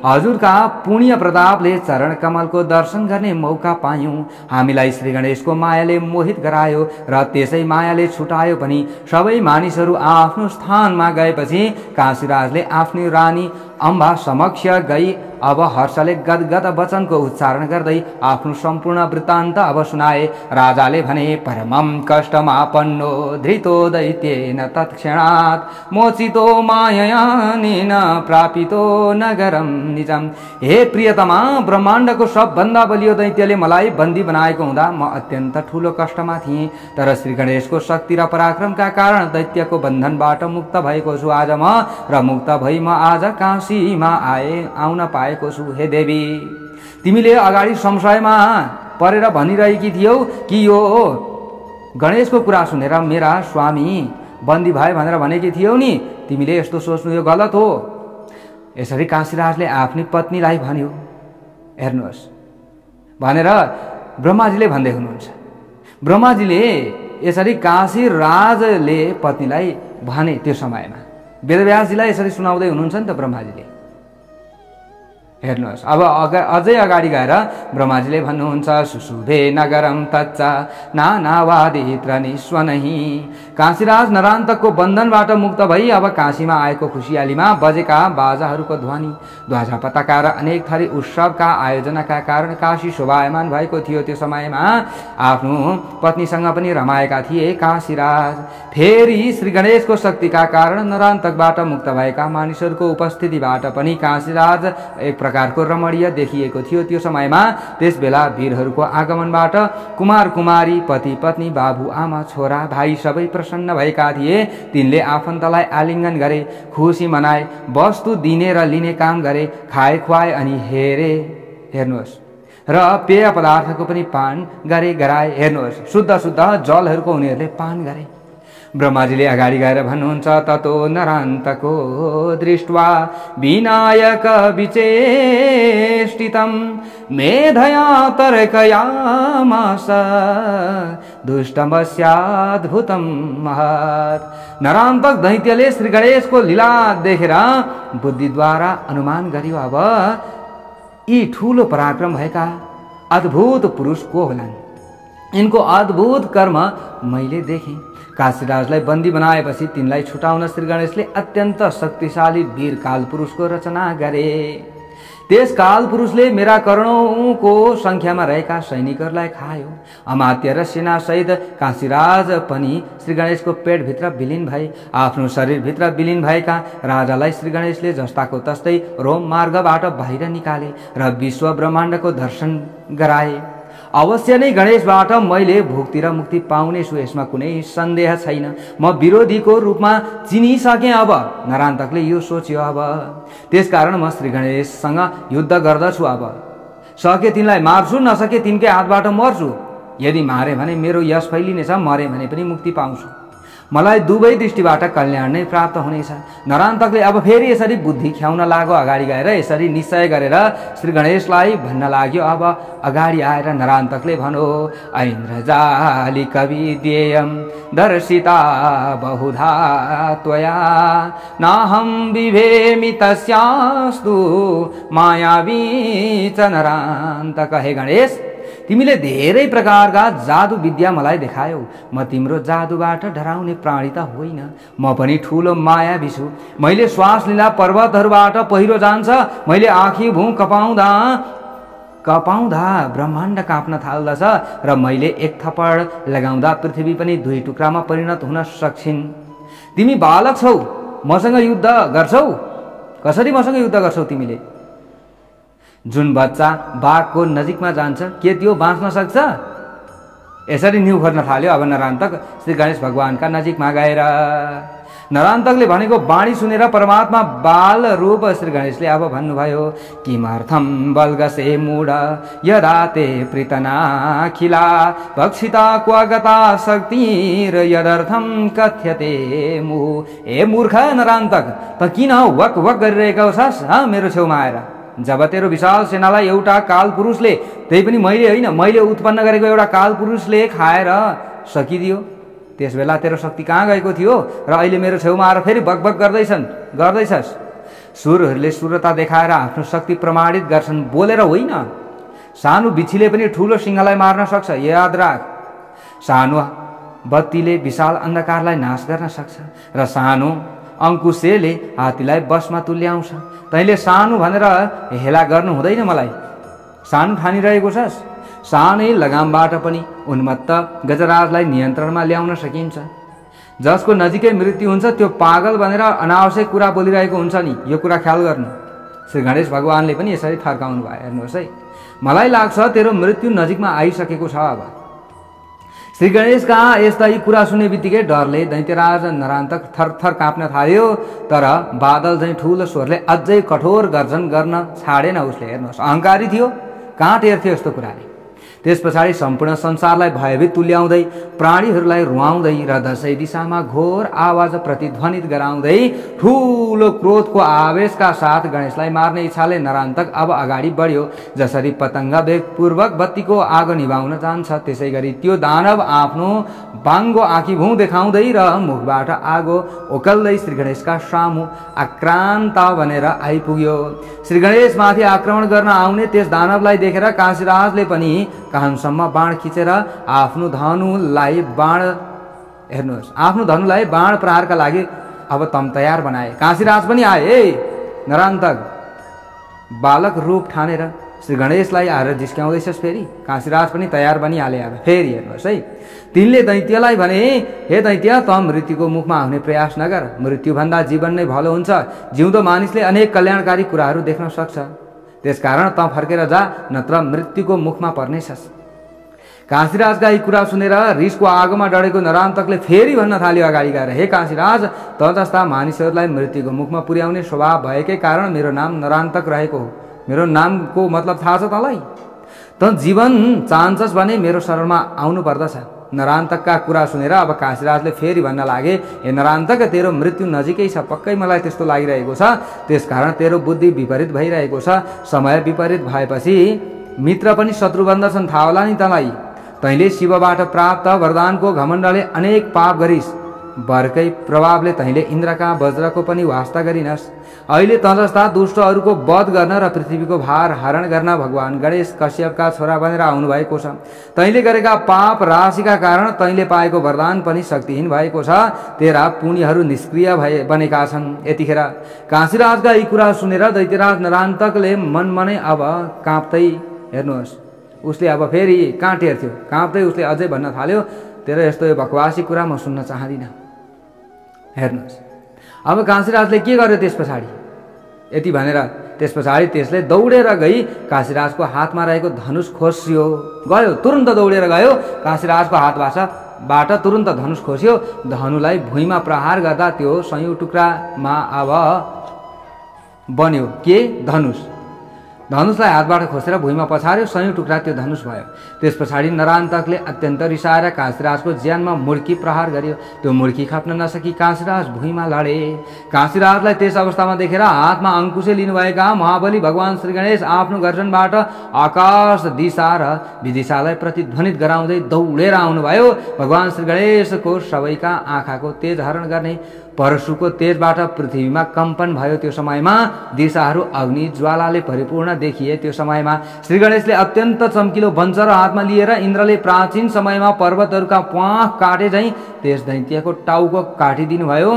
Speaker 1: हजुरका पुण्य प्रतापले चरण कमलको दर्शन गर्ने मौका पायौँ। हामीलाई श्री गणेशको मायाले मोहित गरायो र त्यसै मायाले छुटायो पनि। सबै मानिसहरू आफ्नो स्थानमा गएपछि काशीराजले आफ्नो रानी अम्बा समक्ष गई अब हर्षले गदगद वचनको उच्चारण गर्दै आफ्नो सम्पूर्ण वृत्तान्त अब सुनाए। राजाले भने, परमं कष्टमापन्नो धृतो दैत्येन तत्क्षणात् मोचितो माययानेन प्रापितो नगरम निजम। हे प्रियतमा, ब्रह्माण्डको सबभन्दा बलियो दैत्यले मलाई बन्दी बनाएको हुँदा म अत्यन्त ठुलो कष्टमा थिएँ, तर श्री गणेशको शक्ति र पराक्रमका कारण दैत्यको बन्धनबाट मुक्त भएको छु आज म, र मुक्त भई म आज काशीमा आउन पाएको छु। हे देवी, तिमीले अगाडि संशयमा परेर भनिरहेकी थियौ कि यो गणेशको कुरा सुनेर मेरा स्वामी बन्दी भए भनेर भनेकी थियौ नि, तिमीले यस्तो सोच्नु यो गलत हो। यसरी काशीराजले आफ्नी पत्नीलाई भन्यो। हेर्नुहोस्, भनेर ब्रह्माजीले भन्दै हुनुहुन्छ। ब्रह्माजीले यसरी काशीराजले पत्नीलाई भने। त्यो समयमा वेदव्यासजीलाई यसरी सुनाउँदै हुनुहुन्छ नि त ब्रह्माजीले। हेर्नुहोस्, अब अझै अगाडि गएर ब्रह्माजीले भन्नुहुन्छ, सुशुभे नगरम तच्चा नानावादित्र निस्वनहि। काशीराज नरान्तकको बन्धनबाट मुक्त भई अब काशीमा आएको खुसियालीमा बजेका बाजाहरूको ध्वनि, ध्वजा पताका र अनेक थरी उत्सवका आयोजनाका कारण काशी शोभायमान भएको थियो। त्यो समयमा आफ्नो पत्नीसँग पनि रमाएका थिए काशीराज। फेरि श्री गणेशको शक्तिका कारण नरान्तकबाट मुक्त भएका मानिसहरूको उपस्थितिबाट पनि काशीराज एक प्रकारको रमणीय देखिएको थियो। त्यो समयमा त्यस बेला वीरहरूको आगमनबाट कुमार कुमारी, पति पत्नी, बाबु आमा, छोरा भाइ सबै प्रसन्न भएका थिए। तिनले आफन्तलाई आलिङ्गन गरे, खुसी मनाए, वस्तु दिने र लिने काम गरे, खाए खुवाए अनि हेर्नुहोस्, र पेय पदार्थको पनि पान गराए। हेर्नुहोस्, शुद्ध जलहरूको उनीहरूले पान गरे। ब्रह्माजीले अगाडि गएर भन्नुहुन्छ ततो नरान्तको दृष्ट्वा विनायक विचेष्टितं मेधया तर्कयामास दुष्टमस्याद्भुतं महत्। नरान्तक दैत्यले श्री गणेशको लीला देखेर बुद्धिद्वारा अनुमान गर्यो अब यी ठूलो पराक्रम भएका अद्भुत पुरुष को होलान्, यिनको अद्भुत कर्म मैले देखेँ। काशीराजलाई बन्दी बनाएपछि तिनलाई छुटाउन श्री गणेशले अत्यन्त शक्तिशाली वीर कालपुरुषको रचना गरे। त्यस कालपुरुषले मेरा करोडौंको संख्यामा रहेका सैनिकहरूलाई खायो। अमात्य र सेनासहित काशीराज पनि श्री गणेशको पेटभित्र विलीन भए। आफ्नो शरीरभित्र विलीन भएका राजालाई श्री गणेशले जस्ताको तस्तै रोम मार्गबाट बाहिर निकाले र विश्व ब्रह्माण्डको दर्शन गराए। अवश्य नै गणेशबाट मैले भुक्ति र मुक्ति पाउनेछु, यसमा कुनै सन्देह छैन। म विरोधीको रूपमा चिनिसकेँ। अब नरान्तकले यो सोच्यो। अब त्यसकारण म श्री गणेशसँग युद्ध गर्दछु। अब सके तिनलाई मार्छु, नसके तिनकै हातबाट मर्छु। यदि मारे भने मेरो यश फैलिनेछ, मरे भने पनि मुक्ति पाउँछु। मलाई दुवै दृष्टिबाट कल्याण नै प्राप्त हुनेछ। नरान्तकले अब फेरि यसरी बुद्धि ख्याउन लाग्यो। अगाडि गएर यसरी निश्चय गरेर श्री गणेशलाई भन्न लाग्यो। अब अगाडि आएर नरान्तकले भनो ऐन्द्रजाली कविद्येयं दर्शिता बहुधा त्वया नाहं विभेमि तस्यास्तु मायावी च नरान्तक। हे गणेश, तिमीले धेरै प्रकारका जादु विद्या मलाई देखायौ। म तिम्रो जादुबाट डराउने प्राणी त होइन। म पनि ठूलो मायावी छु। मैले श्वास लिँदा पर्वतहरूबाट पहिरो जान्छ। मैले आँखी भुँ कपाउँदा ब्रह्माण्ड काँप्न थाल्दछ र मैले एक थप्पड लगाउँदा पृथ्वी पनि दुई टुक्रामा परिणत हुन सक्छिन्। तिमी बालक छौ, मसँग युद्ध गर्छौ? कसरी मसँग युद्ध गर्छौ तिमीले? जुन बच्चा बाघको नजिकमा जान्छ, के त्यो बाँच्न सक्छ? यसरी न्यु खोज्न थाल्यो। अब नरान्तक श्री गणेश भगवानका नजिकमा गएर नरान्तकले भनेको बाणी सुनेर परमात्मा बाल रूप श्री गणेशले अब भन्नुभयो किमर्थम बल्गसे मूढ यदा ते प्रीतनाखिला भक्षिता क्वगता शक्तिर यदर्थम कथ्यते मुह। ए मूर्ख नरान्तक, त किन वक वक गरिरहेका छस् मेरो छेउमा आएर? जब तेरो विशाल सेनालाई एउटा काल पुरुषले, त्यही पनि मैले होइन, मैले उत्पन्न गरेको एउटा काल पुरुषले खाएर सकिदियो, त्यस बेला तेरो शक्ति कहाँ गएको थियो र अहिले मेरो छेउमा आएर फेरि बकबक गर्दैछस्? सुरहरूले सुरता देखाएर आफ्नो शक्ति प्रमाणित गर्छन्, बोलेर होइन। सानो बिच्छीले पनि ठूलो सिंहलाई मार्न सक्छ, याद राख। सानो बत्तीले विशाल अन्धकारलाई नाश गर्न सक्छ र सानो अंकुशेले हात्तीलाई बसमा तुल्याउँछ। तैँले सानो भनेर हेला गर्नु हुँदैन। मलाई सानो ठानिरहेको छस्? सानै लगामबाट पनि उन्मत्त गजराजलाई नियन्त्रणमा ल्याउन सकिन्छ। जसको नजिकै मृत्यु हुन्छ त्यो पागल भनेर अनावश्यक कुरा बोलिरहेको हुन्छ नि, यो कुरा ख्याल गर्नु। श्री गणेश भगवानले पनि यसरी थर्काउनु भयो। हेर्नुहोस् है, मलाई लाग्छ तेरो मृत्यु नजिकमा आइसकेको छ। अब श्री गणेशका यस्ता यी कुरा सुन्ने बित्तिकै डरले दैत्यराज नरान्तक थरथर काँप्न थाल्यो। तर बादल झैँ ठूलो स्वरले अझै कठोर गर्जन गर्न छाडेन उसले। हेर्नुहोस्, अहङ्कारी थियो, कहाँ टेर्थ्यो यस्तो कुराले। त्यस पछाडि सम्पूर्ण संसारलाई भयभीत तुल्याउँदै, प्राणीहरूलाई रुवाउँदै र दसैँ दिशामा घोर आवाज प्रतिध्वनित गराउँदै ठूलो क्रोधको आवेशका साथ गणेशलाई मार्ने इच्छाले नरान्तक अब अगाडि बढ्यो। जसरी पतंग वेगपूर्वक बत्तीको आगो निभाउन जान्छ, त्यसै गरी त्यो दानव आफ्नो बाङ्गो आँखी भुँ देखाउँदै र मुखबाट आगो ओकल्दै श्री गणेशका सामु आक्रान्त बनेर आइपुग्यो। श्री गणेशमाथि आक्रमण गर्न आउने त्यस दानवलाई देखेर काशीराजले पनि कानसम्म बाण खिचेर आफ्नो धनुलाई बाण प्रहारका लागि अब तम तयार बनाए। काशीराज पनि आए। ए नरान्तक, बालक रूप ठानेर श्री गणेशलाई आएर जिस्क्याउँदैछस् फेरि? काशीराज पनि तयार बनिहाले। अब फेरि हेर्नुहोस् है, तिनले दैत्यलाई भने हे दैत्य, त मृत्युको मुखमा आउने प्रयास नगर। मृत्युभन्दा जीवन नै भलो हुन्छ। जिउँदो मानिसले अनेक कल्याणकारी कुराहरू देख्न सक्छ। त्यसकारण त फर्केर जा, नत्र मृत्युको मुखमा पर्नेछस्। काशीराजका यी कुरा सुनेर रिसको आगोमा डढेको नरान्तकले फेरि भन्न थाल्यो अगाडि गएर, हे काशीराज, त जस्ता मानिसहरूलाई मृत्युको मुखमा पुर्याउने स्वभाव भएकै कारण मेरो नाम नरान्तक रहेको हो। मेरो नामको मतलब थाहा छ तँलाई? त जीवन चाहन्छस् भने मेरो शरणमा आउनु पर्दछ। नरान्तकका कुरा सुनेर अब काशीराजले फेरि भन्न लागे, हे नरान्तक, तेरो मृत्यु नजिकै छ, पक्कै मलाई त्यस्तो लागिरहेको छ। त्यसकारण तेरो बुद्धि विपरीत भइरहेको छ। समय विपरीत भएपछि मित्र पनि शत्रु बन्दछन्, थाहा होला नि तँलाई। तैँले शिवबाट प्राप्त वरदानको घमण्डले अनेक पाप गरिस्। वरकै प्रभावले तैँले इन्द्रका वज्रको पनि वास्ता गरिनस्। अहिले त जस्ता दुष्टहरूको वध गर्न र पृथ्वीको भार हरण गर्न भगवान गणेश कश्यपका छोरा बनेर आउनुभएको छ। तैँले गरेका पाप राशिका कारण तैँले पाएको वरदान पनि शक्तिहीन भएको छ। तेरा पुण्यहरू निष्क्रिय बनेका छन्। यतिखेर काशीराजका यी कुरा सुनेर दैत्यराज नरान्तकले मनमनै अब काँप्दै, हेर्नुहोस्, उसले अब फेरि कहाँ टेर्थ्यो, काँप्दै उसले अझै भन्न थाल्यो, तेरो यस्तो यो बकवासी कुरा म सुन्न चाहदिनँ। हेर्नुहोस्, अब काशीराजले के गर्यो त्यस पछाडि, यति भनेर त्यस पछाडि त्यसले दौडेर गई काशीराजको हातमा रहेको धनुष खोस्यो। गयो, तुरुन्त दौडेर गयो, काशीराजको हातबाट तुरुन्त धनुष खोस्यो। धनुलाई भुइँमा प्रहार गर्दा त्यो सयौं टुक्रामा अब बन्यो के धनुष। धनुषलाई हातबाट खोसेर भुइँमा पछार्यो, सयौं टुक्रा त्यो धनुष भयो। त्यस पछाडि नरान्तकले अत्यन्त रिसाएर काशीराजको ज्यानमा मुड्की प्रहार गर्यो। त्यो मुड्की खप्न नसकी काशीराज भुइँमा लडे। काशीराजलाई त्यस अवस्थामा देखेर हातमा अङ्कुशे लिनुभएका महाबली भगवान श्री गणेश आफ्नो गर्जनबाट आकाश दिशा र विदिशालाई प्रतिध्वनित गराउँदै दौडेर आउनुभयो। भगवान श्री गणेशको सबैका आँखाको तेज हरण गर्ने परशुको तेजबाट पृथ्वीमा कम्पन भयो। त्यो समयमा दिशाहरू अग्नि ज्वालाले परिपूर्ण देखिए। त्यो समयमा श्री गणेशले अत्यन्त चम्किलो वंशर हातमा लिएर इन्द्रले प्राचीन समयमा पर्वतहरूका प्वाख काटे झैं त्यस दैत्यको टाउको काटिदिनु भयो।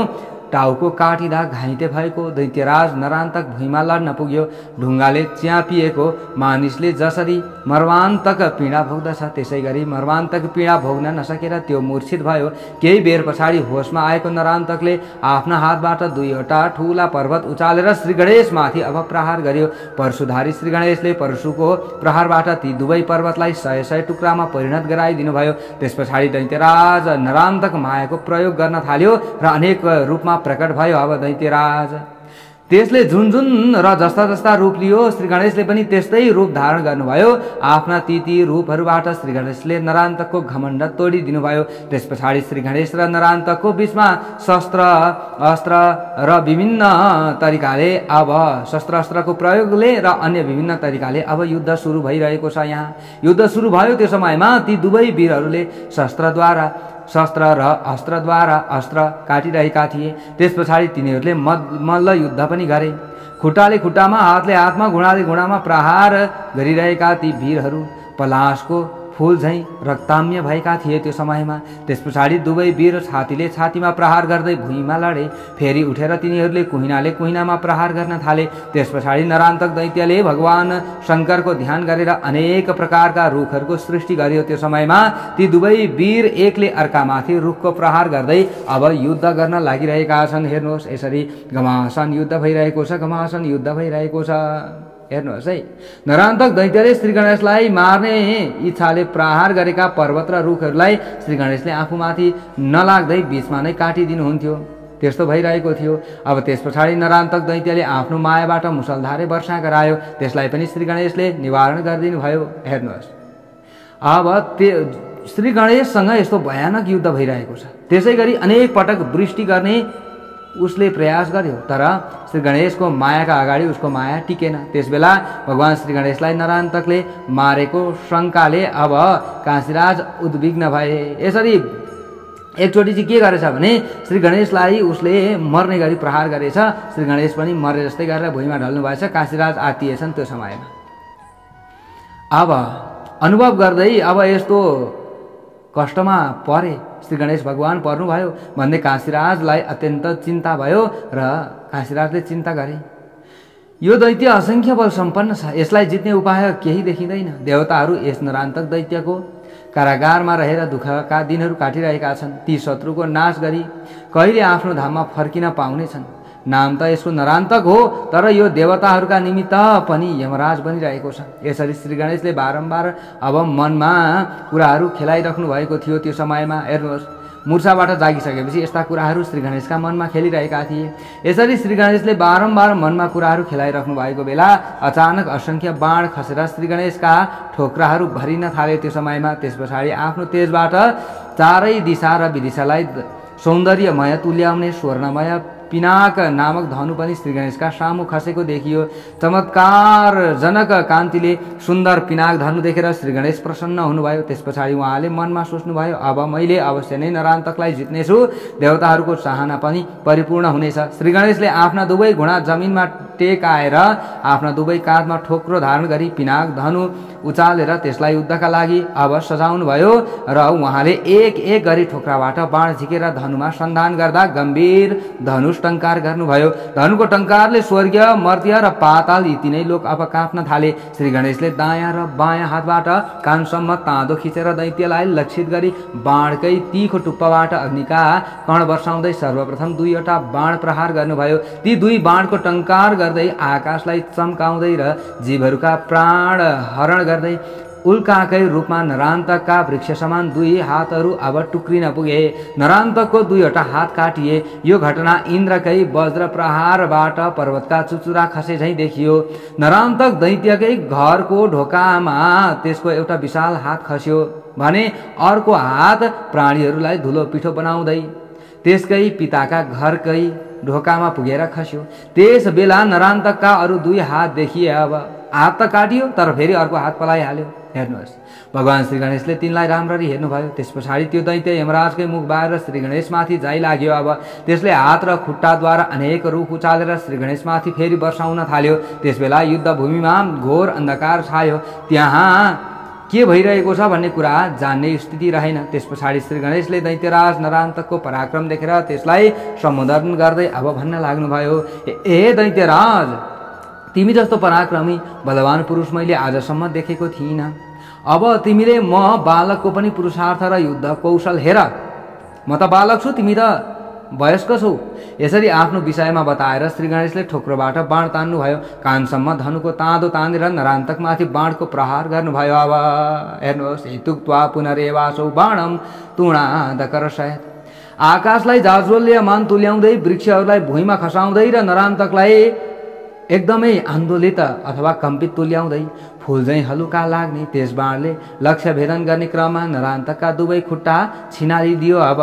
Speaker 1: टाउको काटिँदा घाइते भएको दैत्यराज नरान्तक भुइँमा लड्न पुग्यो। ढुङ्गाले च्यापिएको मानिसले जसरी मर्वान्तक पीडा भोग्दछ त्यसै गरी मर्वान्तक पीडा भोग्न नसकेर त्यो मूर्छित भयो। केही बेर पछाडि होसमा आएको नरान्तकले आफ्ना हातबाट दुईवटा ठूला पर्वत उचालेर श्री गणेशमाथि अब प्रहार गर्यो। परशुधारी श्री गणेशले परशुको प्रहारबाट ती दुवै पर्वतलाई 100 टुक्रामा परिणत गराइदिनु भयो। त्यस पछाडि दैत्यराज नरान्तक मायाको प्रयोग गर्न थाल्यो र अनेक रूपमा प्रकट भयो। अब दैत्यराज त्यसले जुन जुन र जस्ता जस्ता रूप लियो श्री गणेशले पनि त्यस्तै रूप धारण गर्नुभयो। आफ्ना ती रूपहरूबाट श्री गणेशले नरान्तकको घमण्ड तोडिदिनु भयो। त्यस पछाडि श्री गणेश र नरान्तकको बीचमा शस्त्र अस्त्र र विभिन्न तरिकाले अब शस्त्र अस्त्रको प्रयोगले र अन्य विभिन्न तरिकाले अब युद्ध सुरु भइरहेको छ। यहाँ युद्ध सुरु भयो। त्यो समयमा ती दुवै वीरहरूले शस्त्र र अस्त्रद्वारा अस्त्र काटिरहेका थिए। त्यस पछाडि तिनीहरूले मल्ल युद्ध पनि गरे। खुट्टाले खुट्टामा, हातले हातमा, घुँडाले घुँडामा प्रहार गरिरहेका ती वीरहरू पलासको फूल झैं रक्ताम्य भएका थिए त्यो समयमा। त्यस पछाडि दुवै वीर छातीले छातीमा प्रहार गर्दै भुइँमा लडे। फेरि उठेर तिनीहरूले कुहिनाले कुहिनामा प्रहार गर्न थाले। त्यस पछाडि नरान्तक दैत्यले भगवान शङ्करको ध्यान गरेर अनेक प्रकारका रुखहरूको सृष्टि गर्यो। त्यो समयमा ती दुवै वीर एकले अर्कामाथि रुखको प्रहार गर्दै अब युद्ध गर्न लागिरहेका छन्। हेर्नुहोस्, यसरी घमासान युद्ध भइरहेको छ, घमासान युद्ध भइरहेको छ। हेर्नुहोस् है, नरान्तक दैत्यले श्री गणेशलाई मार्ने इच्छाले प्रहार गरेका पर्वत र रुखहरूलाई श्री गणेशले आफूमाथि नलाग्दै बीचमा नै काटिदिनुहुन्थ्यो। त्यस्तो भइरहेको थियो। अब त्यस पछाडि नरान्तक दैत्यले आफ्नो मायाबाट मुसलधारे वर्षा गरायो। त्यसलाई पनि श्री गणेशले निवारण गरिदिनु भयो। हेर्नुहोस्, अब श्री गणेशसँग यस्तो भयानक युद्ध भइरहेको छ। त्यसै गरी अनेक पटक वृष्टि गर्ने उसले प्रयास गर्यो, तर श्री गणेशको मायाका अगाडि उसको माया टिकेन। त्यसबेला भगवान श्री गणेशलाई नरान्तकले मारेको शङ्काले अब काशीराज उद्विग्न भए। यसरी एकचोटि चाहिँ के गरेछ भने श्री गणेशलाई उसले मर्ने गरी प्रहार गरेछ। श्री गणेश पनि मरे जस्तै गरेर भुइँमा ढल्नु भएछ। काशीराज आत्तिएछन् त्यो समयमा। अब अनुभव गर्दै अब यस्तो कष्टमा परे श्री गणेश भगवान पर्नुभयो भन्ने काशीराजलाई अत्यन्त चिन्ता भयो र काशीराजले चिन्ता गरे, यो दैत्य असंख्य बल सम्पन्न छ, यसलाई जित्ने उपाय केही देखिँदैन। देवताहरू यस नरान्तक दैत्यको कारागारमा रहेर दुःखका दिनहरू काटिरहेका छन्। ती शत्रुको नाश गरी कहिले आफ्नो धाममा फर्किन पाउनेछन्। नाम त यसको नरान्तक हो, तर यो देवताहरूका निमित्त पनि यमराज बनिरहेको छ। यसरी श्री गणेशले बारम्बार अब मनमा कुराहरू खेलाइराख्नु भएको थियो। त्यो समयमा हेर्नुहोस्, मूर्छाबाट जागिसकेपछि यस्ता कुराहरू श्री गणेशका मनमा खेलिरहेका थिए। यसरी श्री गणेशले बारम्बार मनमा कुराहरू खेलाइराख्नु भएको बेला अचानक असंख्य बाण खसेर श्री गणेशका ठोक्राहरू भरिन थाले त्यो समयमा। त्यस पछाडि आफ्नो तेजबाट चारै दिशा र विदिशालाई सौन्दर्यमय तुल्याउने स्वर्णमय पिनाक नामक धनु पनि श्री गणेशका सामु खसेको देखियो। चमत्कारजनक कान्तिले सुन्दर पिनाक धनु देखेर श्री गणेश प्रसन्न हुनुभयो। त्यस पछाडि उहाँले मनमा सोच्नुभयो, अब मैले अवश्य नै नरान्तकलाई जित्नेछु, देवताहरूको चाहना पनि परिपूर्ण हुनेछ। श्री गणेशले आफ्ना दुवै घुँडा जमिनमा टेकाएर आफ्ना दुवै काँधमा ठोक्रो धारण गरी पिनाक धनु उचालेर त्यसलाई युद्धका लागि अब सजाउनु भयो र उहाँले एक एक गरी ठोक्राबाट बाण झिकेर धनुमा सन्धान गर्दा गम्भीर धनुष टंकार गर्नुभयो। धनुको टंकारले स्वर्गीय, मर्त्य र पाताल यी तीनै लोक अब काँप्न थाले। श्री गणेशले दायाँ र बायाँ हातबाट कानसम्म ताँदो खिचेर दैत्यलाई लक्षित गरी बाणकै तीखो टुप्पाबाट अग्निका कण वर्षाउँदै सर्वप्रथम दुईवटा बाण प्रहार गर्नुभयो। ती दुई बाणको टंकार गर्दै आकाशलाई चम्काउँदै र जीवहरूका प्राण हरण गर्दै उल्काकै रूपमा नरान्तकका वृक्ष समान दुई हातहरू अब टुक्रिन पुगे। नरान्तकको दुईवटा हात काटिए। यो घटना इन्द्रकै वज्र प्रहारबाट पर्वतका चुचुरा खसे झैं देखियो। नरान्तक दैत्यकै घरको ढोकामा त्यसको एउटा विशाल हात खस्यो भने अर्को हात प्राणीहरूलाई धुलो पिठो बनाउँदै त्यसकै पिताका घरकै ढोकामा पुगेर खस्यो। त्यस बेला नरान्तकका अरू दुई हात देखिए। अब हात त काटियो तर फेरि अर्को हात पलाइहाल्यो। हेर्नुहोस्, भगवान श्री गणेशले तिनलाई राम्ररी हेर्नुभयो। त्यस पछाडि त्यो दैत्य यमराजकै मुख बाहेर श्री गणेशमाथि जाइ लाग्यो। अब त्यसले हात र खुट्टाद्वारा अनेक रुख उचालेर श्री गणेशमाथि फेरि वर्षाउन थाल्यो। त्यसबेला युद्धभूमिमा घोर अन्धकार छायो। त्यहाँ के भइरहेको छ भन्ने कुरा जान्ने स्थिति रहेन। त्यस पछाडि श्री गणेशले दैत्यराज नरान्तकको पराक्रम देखेर त्यसलाई सम्बोधन गर्दै अब भन्न लाग्नुभयो, ए दैत्यराज, तिमी जस्तो पराक्रमी बलवान पुरुष मैले आजसम्म देखेको थिइनँ। अब तिमीले म बालकको पनि पुरुषार्थ र युद्ध कौशल हेर। म त बालक छु, तिमी त वयस्क छौ। यसरी आफ्नो विषयमा बताएर श्री गणेशले ठोक्रोबाट बाण तान्नुभयो। कानसम्म धनुको ताँदो तानेर नरान्तकमाथि बाणको प्रहार गर्नुभयो। अब हेर्नुहोस्, हेतुक्त्वा पुनरेवासौ बाणम तुणादकर्षयत्। आकाशलाई जाज्वल्यमान तुल्याउँदै वृक्षहरूलाई भुइँमा खसाउँदै र नरान्तकलाई एकदमै आन्दोलित अथवा कम्पित तुल्याउँदै फूल झैं हलुका लाग्ने त्यस बाणले लक्ष्य भेदन गर्ने क्रममा नरान्तकका दुवै खुट्टा छिनालिदियो। अब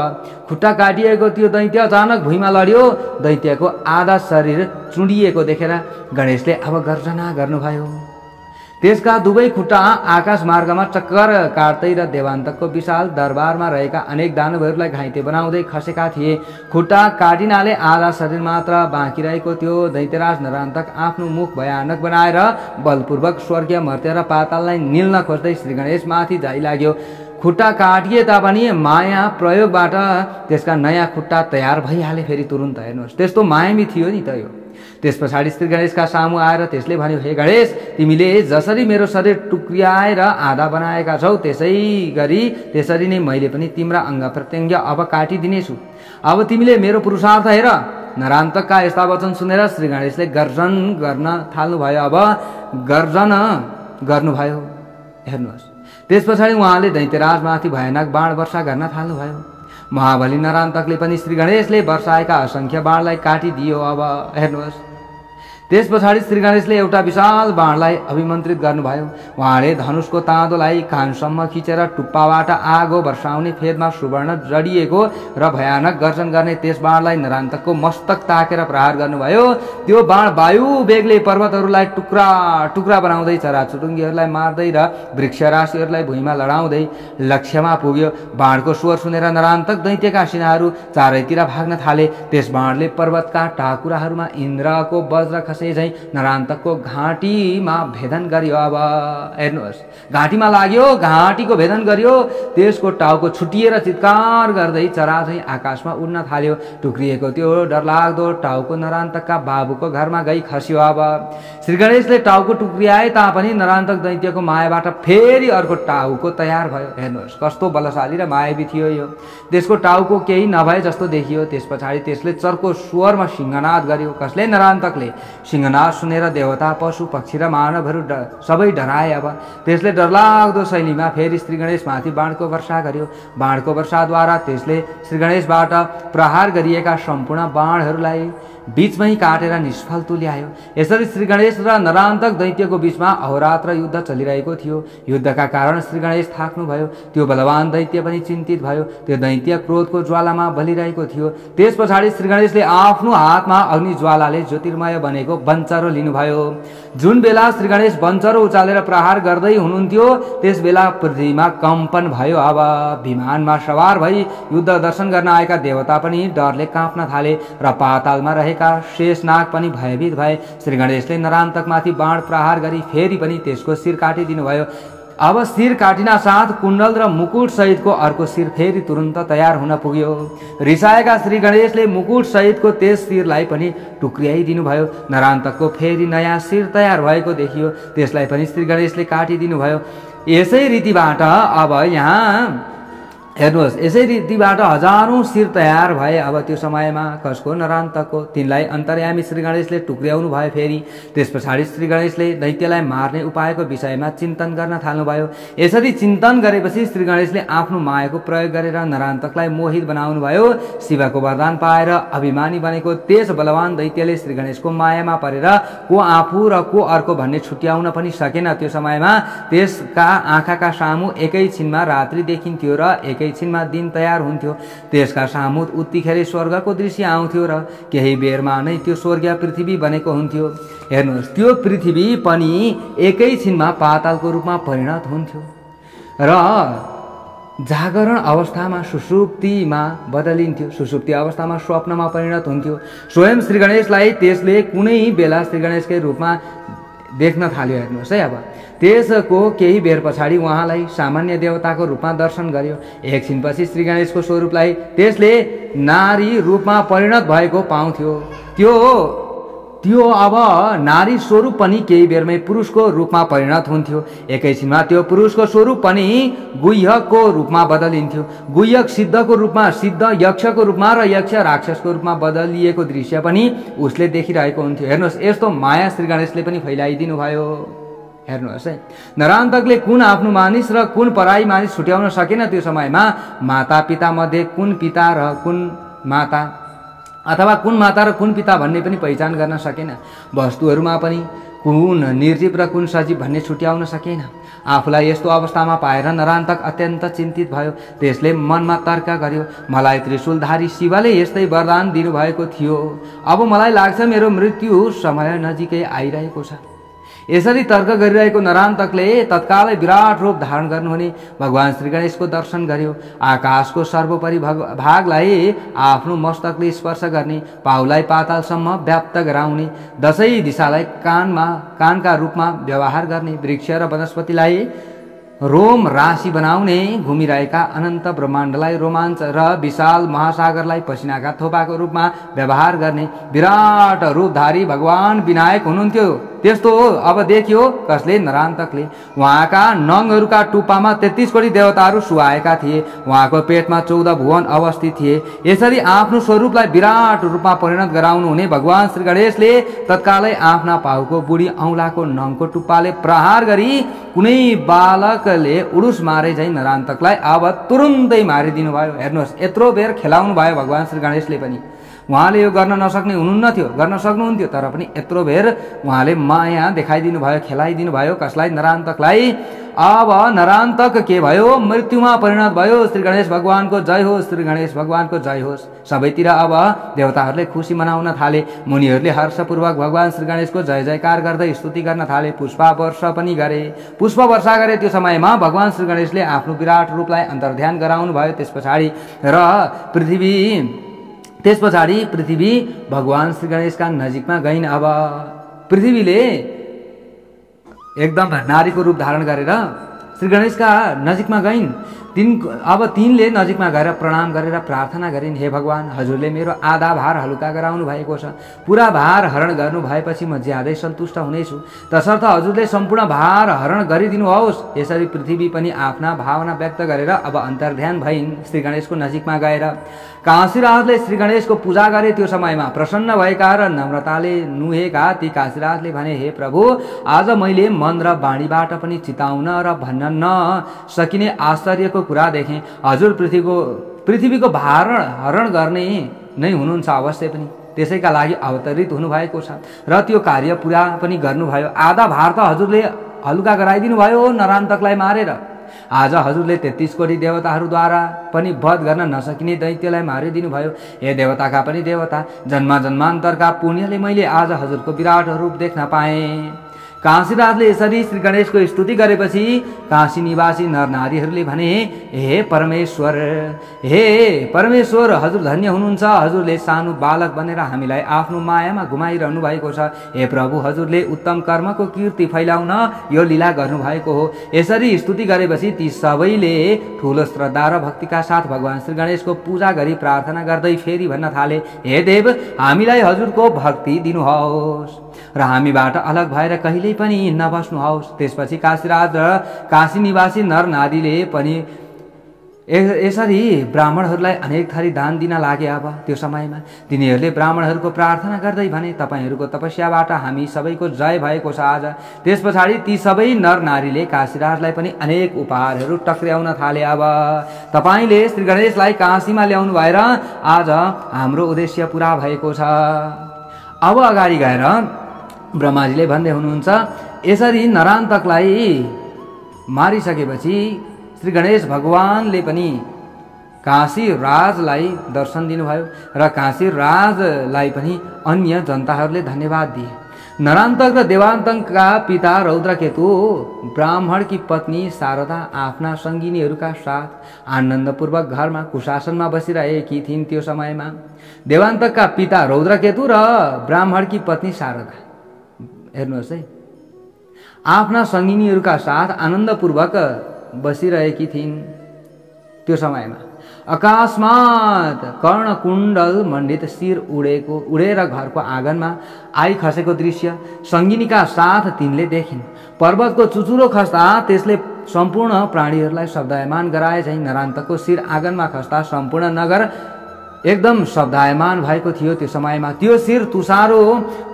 Speaker 1: खुट्टा काटिएको त्यो दैत्य अचानक भुइँमा लड्यो। दैत्यको आधा शरीर चुडिएको देखेर गणेशले अब गर्जना गर्नुभयो। त्यसका दुवै खुट्टा आकाश मार्गमा चक्कर काट्दै र देवान्तकको विशाल दरबारमा रहेका अनेक दानवहरूलाई घाइते बनाउँदै खसेका थिए। खुट्टा काटिनाले आधा शरीर मात्र बाँकी रहेको त्यो दैत्यराज नरान्तक आफ्नो मुख भयानक बनाएर बलपूर्वक स्वर्गीय, मर्त्य र पाताललाई निल्न खोज्दै श्री गणेशमाथि जाइ लाग्यो। खुट्टा काटिए तापनि माया प्रयोगबाट त्यसका नयाँ खुट्टा तयार भइहाले फेरि तुरुन्त। हेर्नुहोस्, त्यस्तो मायामी थियो नि त यो। त्यस पछाडि श्री गणेशका सामु आएर त्यसले भन्यो, हे गणेश, तिमीले जसरी मेरो शरीर टुक्रियाएर आधा बनाएका छौ त्यसरी नै मैले पनि तिम्रा अङ्ग प्रत्यङ्ग अब काटिदिनेछु। अब तिमीले मेरो पुरुषार्थ हेर। नरान्तकका यस्ता वचन सुनेर श्री गणेशले गर्जन गर्न थाल्नुभयो। अब गर्जन गर्नुभयो। हेर्नुहोस्, त्यस पछाडि उहाँले दैत्यराजमाथि भयानक बाण वर्षा गर्न थाल्नुभयो। महाबली नरान्तकले पनि श्री गणेशले वर्षाएका असंख्य बाणलाई काटिदियो। अब हेर्नुहोस्, त्यस पछाडि श्री गणेशले एउटा विशाल बाणलाई अभिमन्त्रित गर्नुभयो। उहाँले धनुषको ताँदोलाई कानसम्म खिचेर टुप्पाबाट आगो वर्षाउने फेदमा सुवर्ण जडिएको र भयानक गर्जन गर्ने त्यस बाणलाई नरान्तकको मस्तक ताकेर प्रहार गर्नुभयो। त्यो बाण वायु वेगले पर्वतहरूलाई टुक्रा टुक्रा बनाउँदै चराचुरुङ्गीहरूलाई मार्दै र वृक्ष राशिहरूलाई भुइँमा लडाउँदै लक्ष्यमा पुग्यो। बाणको स्वर सुनेर नरान्तक दैत्यका सेनाहरू चारैतिर भाग्न थाले। त्यस बाणले पर्वतका टाकुराहरूमा इन्द्रको वज्र खसे झैं नरान्तकको घाँटीमा भेदन गर्यो। अब हेर्नुहोस्, घाँटीमा लाग्यो, घाँटीको भेदन गर्यो। त्यसको टाउको छुटिएर चित्कार गर्दै चरा झैं आकाशमा उड्न थाल्यो। टुक्रिएको त्यो डरलाग्दो टाउको नरान्तकका बाबुको घरमा गई खस्यो। अब श्री गणेशले टाउको टुक्रियाए तापनि नरान्तक दैत्यको मायाबाट फेरि अर्को टाउको तयार भयो। हेर्नुहोस्, कस्तो बलशाली र मायावी थियो यो। त्यसको टाउको केही नभए जस्तो देखियो। त्यस पछाडि त्यसले चर्को स्वरमा सिंहनाद गर्यो। कसले? नरान्तकले। सिंहनाद सुनेर देवता, पशु, पक्षी र मानवहरू सबै डराए। अब त्यसले डरलाग्दो शैलीमा फेरि श्री गणेशमाथि बाणको वर्षा गर्यो। बाणको वर्षाद्वारा त्यसले श्री गणेशबाट प्रहार गरिएका सम्पूर्ण बाणहरूलाई बीचमै काटेर निष्फल तुल्यायो। यसरी श्री गणेश र नरान्तक दैत्यको बीचमा अहोरात्र युद्ध चलिरहेको थियो। युद्धका कारण श्री गणेश थाक्नुभयो। त्यो बलवान दैत्य पनि चिन्तित भयो। त्यो दैत्य क्रोधको ज्वालामा बलिरहेको थियो। त्यस पछाडि श्री गणेशले आफ्नो हातमा अग्नि ज्वालाले ज्योतिर्मय बनेको वञ्चरो लिनुभयो। जुन बेला श्री गणेश वञ्चरो उचालेर प्रहार गर्दै हुनुहुन्थ्यो त्यस बेला पृथ्वीमा कम्पन भयो। अब विमानमा सवार भई युद्ध दर्शन गर्न आएका देवता पनि डरले काँप्न थाले र पातालमा रहेका शेषनाग पनि भयभीत भए। श्री गणेशले नरान्तकमाथि बाण प्रहार गरी फेरि पनि त्यसको शिर काटिदिनु भयो। अब शिर काटिना साथ कुण्डल र मुकुट सहितको अर्को शिर फेरि तुरन्त तयार हुन पुग्यो। रिसाएका श्री गणेशले मुकुट सहितको त्यस शिरलाई पनि टुक्र्याइदिनु भयो। नरान्तकको फेरि नयाँ शिर तयार भएको देखियो। त्यसलाई पनि श्री गणेशले काटिदिनु भयो। यसै रीतिबाट अब यहाँ हेर्नुहोस्, यसै रीतिबाट हजारौं शिर तयार भए। अब त्यो समयमा कसको? नरान्तकको। तिनलाई अन्तर्यामी श्री गणेशले टुक्र्याउनु भयो। फेरि त्यस पछाडि श्री गणेशले दैत्यलाई मार्ने उपायको विषयमा चिन्तन गर्न थाल्नुभयो। यसरी चिन्तन गरेपछि श्री गणेशले आफ्नो मायाको प्रयोग गरेर नरान्तकलाई मोहित बनाउनु भयो। शिवको वरदान पाएर अभिमानी बनेको त्यस बलवान दैत्यले श्री गणेशको मायामा परेर को आफू र को अर्को भन्ने छुट्याउन पनि सकेन। त्यो समयमा त्यसका आँखाका सामु एकैछिनमा रात्रि देखिन्थ्यो र एकैछिनमा दिन तयार हुन्थ्यो। त्यसका सामु उत्तिखेर स्वर्गको दृश्य आउँथ्यो र केही बेरमा नै त्यो स्वर्गीय पृथ्वी बनेको हुन्थ्यो। हेर्नुहोस्, त्यो पृथ्वी पनि एकैछिनमा पातालको रूपमा परिणत हुन्थ्यो र जागरण अवस्थामा सुषुप्तिमा बदलिन्थ्यो। सुषुप्ति अवस्थामा स्वप्नमा परिणत हुन्थ्यो। स्वयं श्री गणेशलाई त्यसले कुनै बेला श्री गणेशकै रूपमा देख्न थाल्यो। हेर्नुहोस् है, अब त्यसको केही बेर पछाडि उहाँलाई सामान्य देवताको रूपमा दर्शन गर्यो। एकछिनपछि श्री गणेशको स्वरूपलाई त्यसले नारी रूपमा परिणत भएको पाउँथ्यो। त्यो अब नारी स्वरूप पनि केही बेरमै पुरुषको रूपमा परिणत हुन्थ्यो। एकैछिनमा त्यो पुरुषको स्वरूप पनि गुह्यको रूपमा बदलिन्थ्यो। गुह्यक सिद्धको रूपमा, सिद्ध यक्षको रूपमा र यक्ष राक्षसको रूपमा बदलिएको दृश्य पनि उसले देखिरहेको हुन्थ्यो। हेर्नुहोस्, यस्तो माया श्री गणेशले पनि फैलाइदिनु भयो। हेर्नुहोस् है, नरान्तकले कुन आफ्नो मानिस र कुन पराई मानिस छुट्याउन सकेन। त्यो समयमा माता पिता मध्ये कुन पिता र कुन माता अथवा कुन माता र कुन पिता भन्ने पनि पहिचान गर्न सकेन। वस्तुहरूमा पनि कुन निर्जीव र कुन सजीव भन्ने छुट्याउन सकेन। आफूलाई यस्तो अवस्थामा पाएर नरान्तक अत्यन्त चिन्तित भयो। त्यसले मनमा तर्क गर्यो, मलाई त्रिशूलधारी शिवले यस्तै वरदान दिनुभएको थियो। अब मलाई लाग्छ मेरो मृत्यु समय नजिकै आइरहेको छ। यसरी तर्क गरिरहेको नरान्तकले तत्कालै विराट रूप धारण गर्नुहुने भगवान श्री गणेशको दर्शन गर्यो। आकाशको सर्वोपरि भागलाई आफ्नो मस्तकले स्पर्श गर्ने, पाउलाई पातालसम्म व्याप्त गराउने, दशै दिशालाई कानका रूपमा व्यवहार गर्ने, वृक्ष र वनस्पतिलाई रोम राशि बनाउने, घुमिरहेका अनन्त ब्रह्माण्डलाई रोमाञ्च र विशाल महासागरलाई पसिनाका थोपाको रूपमा व्यवहार गर्ने विराट रूपधारी भगवान विनायक हुनुहुन्थ्यो। त्यस्तो अब देखियो कसले? नरान्तकले। उहाँका नङहरूका टुप्पामा 33 कोटी देवताहरू सुहाएका थिए। उहाँको पेटमा 14 भुवन अवस्थित थिए। यसरी आफ्नो स्वरूपलाई विराट रूपमा परिणत गराउनु हुने भगवान श्री गणेशले तत्कालै आफ्ना पाउको बुढी औँलाको नङको टुप्पाले प्रहार गरी कुनै बालकले उडुस मारे झै नरान्तकलाई अब तुरुन्तै मारिदिनु भयो। हेर्नुहोस्, यत्रो बेर खेलाउनु भयो भगवान श्री गणेशले पनि। उहाँले यो गर्न नसक्ने हुनुहुन्न थियो, गर्न सक्नुहुन्थ्यो, तर पनि यत्रो बेर उहाँले माया देखाइदिनु भयो, खेलाइदिनु भयो। कसलाई? नरान्तकलाई। अब नरान्तक के भयो? मृत्युमा परिणत भयो। श्री गणेश भगवानको जय होस्, श्री गणेश भगवानको जय होस्। सबैतिर अब देवताहरूले खुसी मनाउन थाले। मुनिहरूले हर्षपूर्वक भगवान श्री गणेशको जय जयकार गर्दै स्तुति गर्न थाले। पुष्प वर्षा पनि गरे। पुष्प वर्षा गरे। त्यो समयमा भगवान श्री गणेशले आफ्नो विराट रूपलाई अन्तर्ध्यान गराउनु भयो। त्यस पछाडि पृथ्वी भगवान श्री गणेशका नजिकमा गइन्। अब पृथ्वीले एकदम नारीको रूप धारण गरेर श्री गणेशका नजिकमा गइन्। तिनले नजिकमा गएर प्रणाम गरेर प्रार्थना गरिन्, हे भगवान, हजुरले मेरो आधा भार हलुका गराउनु भएको छ। पुरा भार हरण गर्नु भएपछि म ज्यादै सन्तुष्ट हुनेछु। तसर्थ हजुरले सम्पूर्ण भार हरण गरिदिनुहोस्। यसरी पृथ्वी पनि आफ्ना भावना व्यक्त गरेर अब अन्तर्ध्यान भइन् श्री गणेशको नजिकमा गएर। काशीराजले श्री गणेशको पूजा गरे। त्यो समयमा प्रसन्न भएका र नम्रताले नुहेका ती काशीराजले भने, हे प्रभु, आज मैले मन र वाणीबाट पनि चिताउन र भन्न नसकिने आश्चर्यको कुरा देखेँ। हजुर पृथ्वीको भार हरण गर्ने नै हुनुहुन्छ अवश्य पनि। त्यसैका लागि अवतरित हुनुभएको छ र त्यो कार्य पुरा पनि गर्नुभयो। आधा भार त हजुरले हलुका गराइदिनु भयो नरान्तकलाई मारेर। आज हजुरले 33 कोटी देवताहरूद्वारा पनि वध गर्न नसकिने दैत्यलाई मारिदिनु भयो। हे देवताका पनि देवता, जन्म जन्मान्तरका पुण्यले मैले आज हजुरको विराट रूप देख्न पाएँ। काशीराजले यसरी श्री गणेशको स्तुति गरेपछि काशी निवासी नरनारीहरूले भने, हे परमेश्वर, हजुर धन्य हुनुहुन्छ। हजुरले सानो बालक बनेर हामीलाई आफ्नो मायामा घुमाइरहनु भएको छ। हे प्रभु, हजुरले उत्तम कर्मको कीर्ति फैलाउन यो लीला गर्नुभएको हो। यसरी स्तुति गरेपछि ती सबैले ठुलो श्रद्धा र भक्तिका साथ भगवान श्री गणेशको पूजा गरी प्रार्थना गर्दै फेरि भन्न थाले, हे देव, हामीलाई हजुरको भक्ति दिनुहोस् र हामीबाट अलग भएर कहिल्यै पनि नबस्नुहोस्। त्यसपछि काशीराज र काशी निवासी नर नारीले पनि यसरी ब्राह्मणहरूलाई अनेक थरी दान दिन लागे। अब त्यो समयमा तिनीहरूले ब्राह्मणहरूको प्रार्थना गर्दै भने, तपाईहरूको तपस्याबाट हामी सबैको जय भएको छ आज। त्यस पछाडि ती सबै नर नारीले काशीराजलाई पनि अनेक उपहारहरू टक्र्याउन थाले। अब तपाईँले श्री गणेशलाई काशीमा ल्याउनु भएर आज हाम्रो उद्देश्य पुरा भएको छ। अब अगाडि गएर ब्रह्माजीले भन्दै हुनुहुन्छ, यसरी नरान्तकलाई मारिसकेपछि श्री गणेश भगवानले पनि काशी राजलाई दर्शन दिनुभयो र काशी राजलाई पनि अन्य जनताहरूले धन्यवाद दिए। नरान्तक र देवान्तकका पिता रौद्रकेतु ब्राह्मणकी पत्नी शारदा आफ्ना सङ्गिनीहरूका साथ आनन्दपूर्वक घरमा कुशासनमा बसिरहेकी थिइन्। त्यो समयमा देवान्तकका पिता रौद्रकेतु र ब्राह्मणकी पत्नी शारदा, हेर्नुहोस् है, आफ्ना सङ्गिनीहरूका साथ आनन्दपूर्वक बसिरहेकी थिइन्। त्यो समयमा अकस्मात कर्णकुण्डल मण्डित शिर उडेर घरको आँगनमा आई खसेको दृश्य सङ्गिनीका साथ तिनले देखिन्। पर्वतको चुचुरो खस्दा त्यसले सम्पूर्ण प्राणीहरूलाई शब्दायमान गराए झैँ नरान्तकको शिर आँगनमा खस्दा सम्पूर्ण नगर एकदम शब्दायमान भएको थियो। त्यो समयमा त्यो शिर तुषारो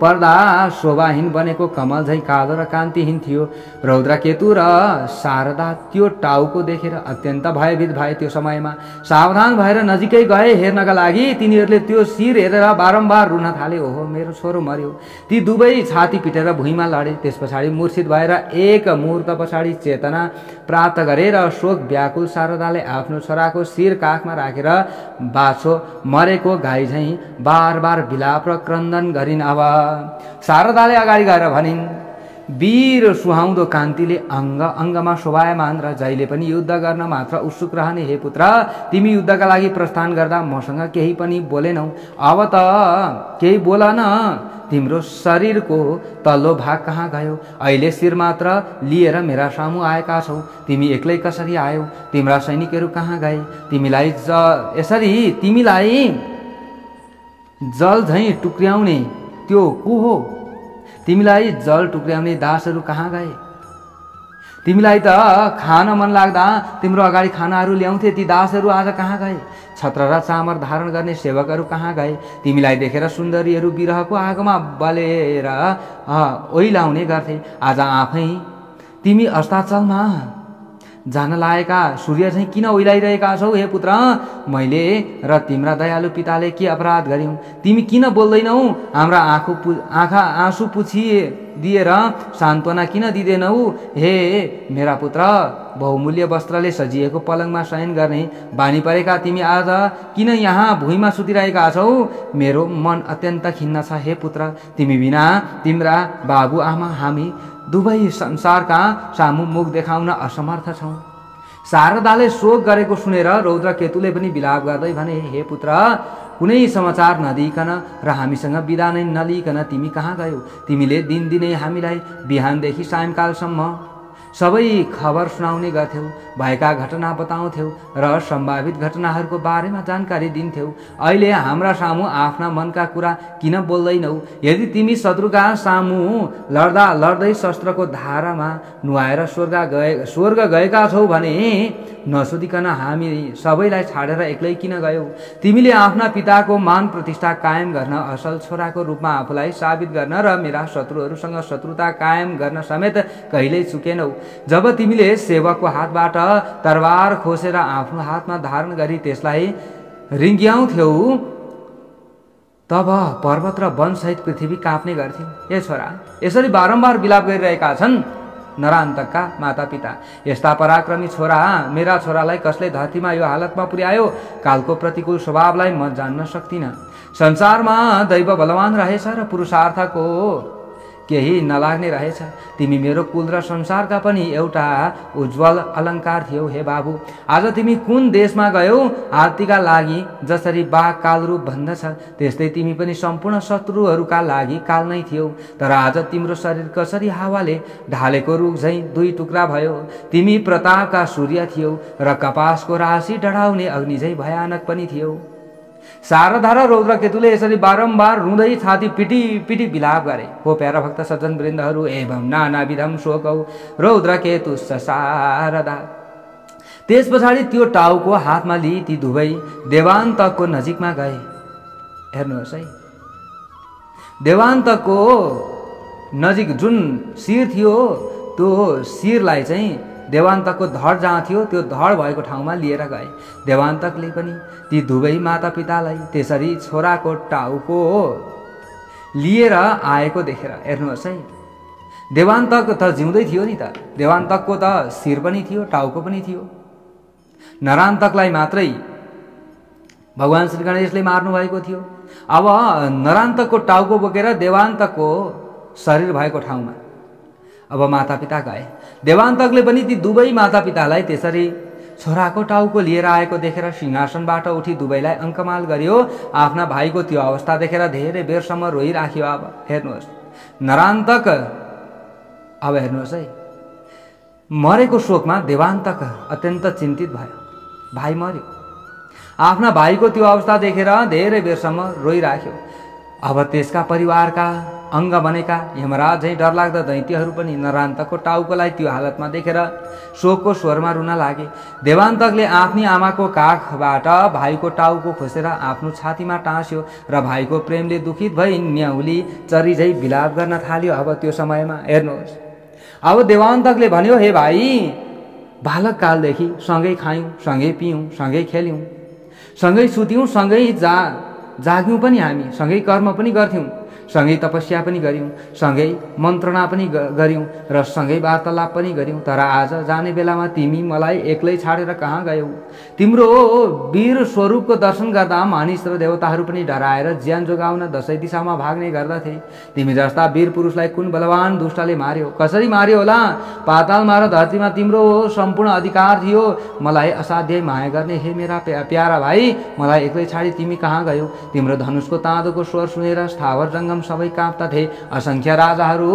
Speaker 1: पर्दा शोभाहीन बनेको कमल झैँ कालो र कान्तिहीन थियो। रौद्रकेतु र शारदा त्यो टाउको देखेर अत्यन्त भयभीत भए। त्यो समयमा सावधान भएर नजिकै गए हेर्नका लागि। तिनीहरूले त्यो शिर हेरेर बारम्बार रुन थाले, ओहो मेरो छोरो मर्यो। ती दुवै छाती पिटेर भुइँमा लडे। त्यस पछाडि मूर्छित भएर एक मुहूर्त पछाडि चेतना प्राप्त गरेर शोक व्याकुल शारदाले आफ्नो छोराको शिर काखमा राखेर बाछो मरेको गाई झैँ बार बार विलाप र क्रन्दन गरिन्। अब शारदाले अगाडि गएर भनिन्, वीर सुहाउँदो कान्तिले अङ्ग अङ्गमा शोभायमान र जहिले पनि युद्ध गर्न मात्र उत्सुक रहने हे पुत्र, तिमी युद्धका लागि प्रस्थान गर्दा मसँग केही पनि बोलेनौ। अब त केही बोल न, तिम्रो शरीरको तल्लो भाग कहाँ गयो? अहिले शिर मात्र लिएर मेरा सामु आएका छौ। तिमी एक्लै कसरी आयौ? तिम्रा सैनिकहरू कहाँ गए? तिमीलाई जल झैँ टुक्र्याउने त्यो को हो? तिमीलाई जल टुक्र्याउने दासहरू कहाँ गए? तिमीलाई त खान मन लाग्दा तिम्रो अगाडि खानाहरू ल्याउँथे, ती दासहरू आज कहाँ गए? छत्र र चामर धारण गर्ने सेवकहरू कहाँ गए? तिमीलाई देखेर सुन्दरीहरू विरहको आगोमा बलेर ओइलाउने गर्थे, आज आफै तिमी अस्ताचलमा जान लागेका सूर्य चाहिँ किन ओइलाइरहेका छौ? हे पुत्र, मैले र तिम्रा दयालु पिताले के अपराध गर्यौं? तिमी किन बोल्दैनौ? हाम्रा आँखा आँसु दिएर सान्त्वना किन दिँदैनौ? हे मेरा पुत्र, बहुमूल्य वस्त्रले सजिएको पलङमा शयन गर्ने बानी परेका तिमी आज किन यहाँ भुइँमा सुतिरहेका छौ? मेरो मन अत्यन्त खिन्न छ। हे पुत्र, तिमी बिना तिम्रा बाबु आमा हामी दुवै संसारका सामु मुख देखाउन असमर्थ छौँ। शारदाले शोक गरेको सुनेर रौद्रकेतुले पनि विलाप गर्दै भने, हे पुत्र, कुनै समाचार नदिइकन र हामीसँग बिदा नै नलिकन तिमी कहाँ गयौ? तिमीले दिनदिनै हामीलाई बिहानदेखि सायंकालसम्म सबै खबर सुनाउने गर्थ्यौ, भएका घटना बताउँथ्यौ र सम्भावित घटनाहरूको बारेमा जानकारी दिन्थ्यौ। अहिले हाम्रा सामु आफ्ना मनका कुरा किन बोल्दैनौ? यदि तिमी शत्रुका सामु लड्दै शस्त्रको धारामा नुहाएर स्वर्ग गएका छौ भने नसोधिकन हामी सबैलाई छाडेर एक्लै किन गयौ? तिमीले आफ्ना पिताको मान प्रतिष्ठा कायम गर्न, असल छोराको रूपमा आफूलाई साबित गर्न र मेरा शत्रुहरूसँग शत्रुता कायम गर्न समेत कहिल्यै चुकेनौ। जब तिमीले सेवकको हातबाट तरबार खोसेर आफ्नो हातमा धारण गरी त्यसलाई रिङ्ग्याउँथ्यौ, तब पर्वत र वनसहित पृथ्वी काँप्ने गर्थ्यो। ए छोरा, यसरी बारम्बार विलाप गरिरहेका छन् नरान्तकका मातापिता। यस्ता पराक्रमी छोरा, मेरा छोरालाई कसले धरतीमा यो हालतमा पुर्यायो? कालको प्रतिकूल स्वभावलाई म जान्न सक्दिनँ। संसारमा दैव बलवान रहेछ र पुरुषार्थको केही नलाग्ने रहेछ। तिमी मेरो कुल र संसारका पनि एउटा उज्जवल अलङ्कार थियौ हे बाबु। आज तिमी कुन देशमा गयौ? आर्तिका लागि जसरी बाघ कालरूप भन्दछ, त्यस्तै तिमी पनि सम्पूर्ण शत्रुहरूका लागि काल नै थियौ। तर आज तिम्रो शरीर कसरी हावाले ढालेको रुख झैँ दुई टुक्रा भयो। तिमी प्रतापका सूर्य थियौ र कपासको राशि डढाउने अग्नि झैँ भयानक पनि थियौ। शारदा र रौद्रकेतुले यसरी बारम्बार रुँदै छाती पिटी पिटी विलाप गरे। हो प्यारा भक्त सज्जन वृन्दहरू, एवं नाना विधम शोकौ रौद्रकेतु शारदा। त्यस पछाडि त्यो टाउको हातमा लिई ती दुवै देवान्तकको नजिकमा गए। हेर्नुहोस् है, देवान्तकको नजिक जुन शिर थियो त्यो शिरलाई चाहिँ देवान्तकको धड जहाँ थियो त्यो धड भएको ठाउँमा लिएर गए। देवान्तकले पनि ती दुवै मातापितालाई त्यसरी छोराको टाउको लिएर आएको देखेर, हेर्नुहोस् है, देवान्तक त जिउँदै थियो नि त, देवान्तकको त शिर पनि थियो, टाउको पनि थियो। नरान्तकलाई मात्रै भगवान श्री गणेशले मार्नु भएको थियो। अब नरान्तकको टाउको बोकेर देवान्तकको शरीर भएको ठाउँमा अब मातापिता गए। देवान्तकले पनि ती दुवै मातापितालाई त्यसरी छोराको टाउको लिएर आएको देखेर सिंहासनबाट उठी दुवैलाई अङ्कमाल गर्यो। आफ्ना भाइको त्यो अवस्था देखेर धेरै बेरसम्म रोइराख्यो। अब हेर्नुहोस्, नरान्तक अब हेर्नुहोस् है, मरेको शोकमा देवान्तक अत्यन्त चिन्तित भयो। भाइ मर्यो। आफ्ना भाइको त्यो अवस्था देखेर धेरै बेरसम्म रोइराख्यो। अब त्यसका परिवारका अङ्ग बनेका यमराज झैँ डरलाग्दा दैत्यहरू पनि नरान्तकको टाउकोलाई त्यो हालतमा देखेर शोकको स्वरमा रुन लागे। देवान्तकले आफ्नी आमाको काखबाट भाइको टाउको खोसेर आफ्नो छातीमा टाँस्यो र भाइको प्रेमले दुखित भई न्याउली चरी झैँ विलाप गर्न थाल्यो। अब त्यो समयमा हेर्नुहोस्, अब देवान्तकले भन्यो, हे भाइ, बालक कालदेखि सँगै खायौँ, सँगै पियौँ, सँगै खेल्यौँ, सँगै सुत्यौँ, सँगै जाग्यौँ पनि, हामी सँगै कर्म पनि गर्थ्यौँ, सँगै तपस्या पनि गऱ्यौँ, सँगै मन्त्रणा पनि गऱ्यौँ र सँगै वार्तालाप पनि गऱ्यौँ। तर आज जाने बेलामा तिमी मलाई एक्लै छाडेर कहाँ गयौ? तिम्रो वीर स्वरूपको दर्शन गर्दा मानिस र देवताहरू पनि डराएर ज्यान जोगाउन दसैँ दिशामा भाग्ने गर्दथे। तिमी जस्ता वीर पुरुषलाई कुन बलवान दुष्टले मार्यो? कसरी मार्यो होला? पातालमा र धरतीमा तिम्रो सम्पूर्ण अधिकार थियो। मलाई असाध्यै माया गर्ने हे मेरा प्यारा भाइ, मलाई एक्लै छाडी तिमी कहाँ गयौ? तिम्रो धनुषको ताँदोको स्वर सुनेर स्थावर जङ्गम सबै काँप्दथे। असंख्य राजाहरू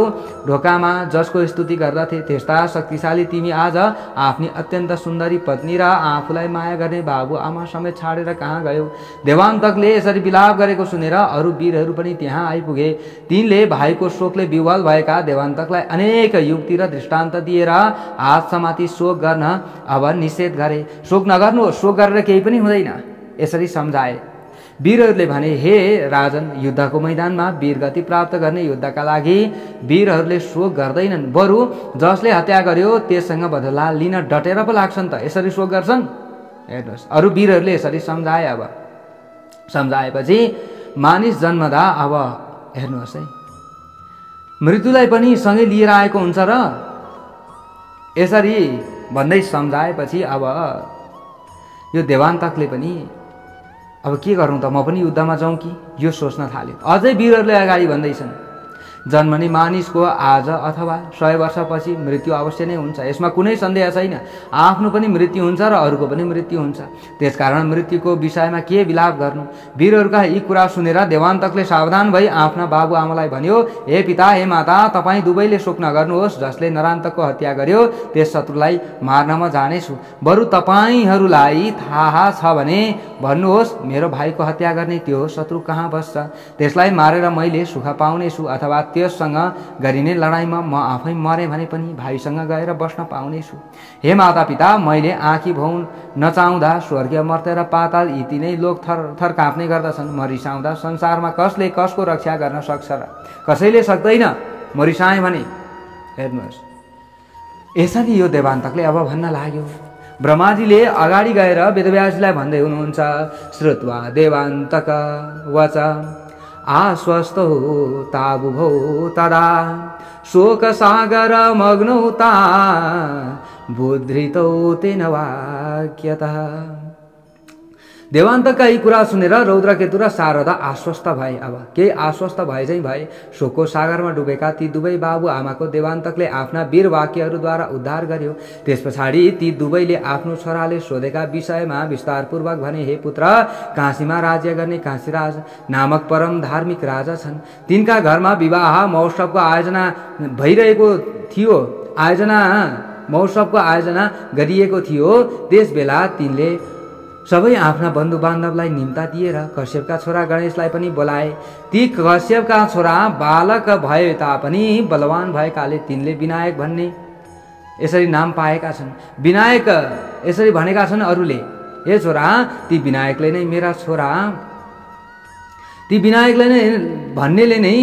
Speaker 1: ढोकामा जसको स्तुति गर्दथे। त्यस्ता शक्तिशाली तिमी आज आफ्नी अत्यन्त सुन्दरी पत्नी र आफूलाई माया गर्ने बाबु आमा समेत छाडेर कहाँ गयौ? देवान्तकले यसरी विलाप गरेको सुनेर अरू वीरहरू पनि त्यहाँ आइपुगे। तिनले भाइको शोकले विह्वल भएका देवान्तकलाई अनेक युक्ति र दृष्टान्त दिएर हात समाती शोक गर्न अब निषेध गरे। शोक नगर्नु, शोक गरेर केही पनि हुँदैन, यसरी सम्झाए। वीरहरूले भने, हे राजन, युद्धको मैदानमा वीरगति प्राप्त गर्ने युद्धका लागि वीरहरूले शोक गर्दैनन्, बरु जसले हत्या गर्यो त्यससँग बदला लिन डटेर पो लाग्छन् त, यसरी शोक गर्छन्। हेर्नुहोस्, अरू वीरहरूले यसरी सम्झाए। अब सम्झाएपछि मानिस जन्मदा अब हेर्नुहोस् है, मृत्युलाई पनि सँगै लिएर आएको हुन्छ र यसरी भन्दै सम्झाएपछि अब यो देवान्तकले पनि अब के गरौँ त, म पनि युद्धमा जाउँ कि, यो सोच्न थाल्यो। अझै वीरहरूले अगाडि भन्दैछन्, जन्मने मानिसको आज अथवा 100 वर्षपछि मृत्यु अवश्य नै हुन्छ, यसमा कुनै सन्देह छैन। आफ्नो पनि मृत्यु हुन्छ र अरूको पनि मृत्यु हुन्छ, त्यसकारण मृत्युको विषयमा के विलाप गर्नु? वीरहरूका यी कुरा सुनेर देवान्तकले सावधान भई आफ्ना बाबुआमालाई भन्यो, हे पिता, हे माता, तपाईँ दुवैले शोक नगर्नुहोस्। जसले नरान्तकको हत्या गर्यो त्यस शत्रुलाई मार्न म जानेछु। बरु तपाईँहरूलाई थाहा छ भने भन्नुहोस्, मेरो भाइको हत्या गर्ने त्यो शत्रु कहाँ बस्छ? त्यसलाई मारेर मैले सुख पाउनेछु, अथवा त्यससँग गरिने लडाइँमा म आफै मरे भने पनि भाइसँग गएर बस्न पाउनेछु। हे माता पिता, मैले आँखी भौँ नचाउँदा स्वर्गीय मर्त्य र पाताल यी तीनै लोक थर काँप्ने गर्दछन्। म रिसाउँदा संसारमा कसले कसको रक्षा गर्न सक्छ र? कसैले सक्दैन। म रिसाएँ भने हेर्नुहोस्, यसरी यो देवान्तकले अब भन्न लाग्यो। ब्रह्माजीले अगाडि गएर वेदव्यासजीलाई भन्दै हुनुहुन्छ, श्रुत्वा देवान्तक वच आश्वस्तो ताबुभौ तदा शोकसागर मग्नौता बुद्धितौ तेन वाक्यतः। देवान्तकका यी कुरा सुनेर रौद्रकेतु र शारदा आश्वस्त भए। अब केही आश्वस्त भए चाहिँ भए। शोकको सागरमा डुबेका ती दुवै बाबु आमाको देवान्तकले आफ्ना वीर वाक्यहरूद्वारा उद्धार गर्यो। त्यस पछाडि ती दुवैले आफ्नो छोराले सोधेका विषयमा विस्तारपूर्वक भने, हे पुत्र, काशीमा राज्य गर्ने काशीराज नामक परम धार्मिक राजा छन्। तिनका घरमा विवाह महोत्सवको आयोजना भइरहेको थियो। महोत्सवको आयोजना गरिएको थियो। त्यस बेला तिनले सबै आफ्ना बन्धु बान्धवलाई निम्ता दिएर कश्यपका छोरा गणेशलाई पनि बोलाए। ती कश्यपका छोरा बालक भए तापनि बलवान भएकाले तिनले विनायक भन्ने यसरी नाम पाएका छन्। विनायक यसरी भनेका छन् अरूले, हे छोरा, ती विनायकले नै मेरा छोरा, ती विनायकले नै भन्नेले नै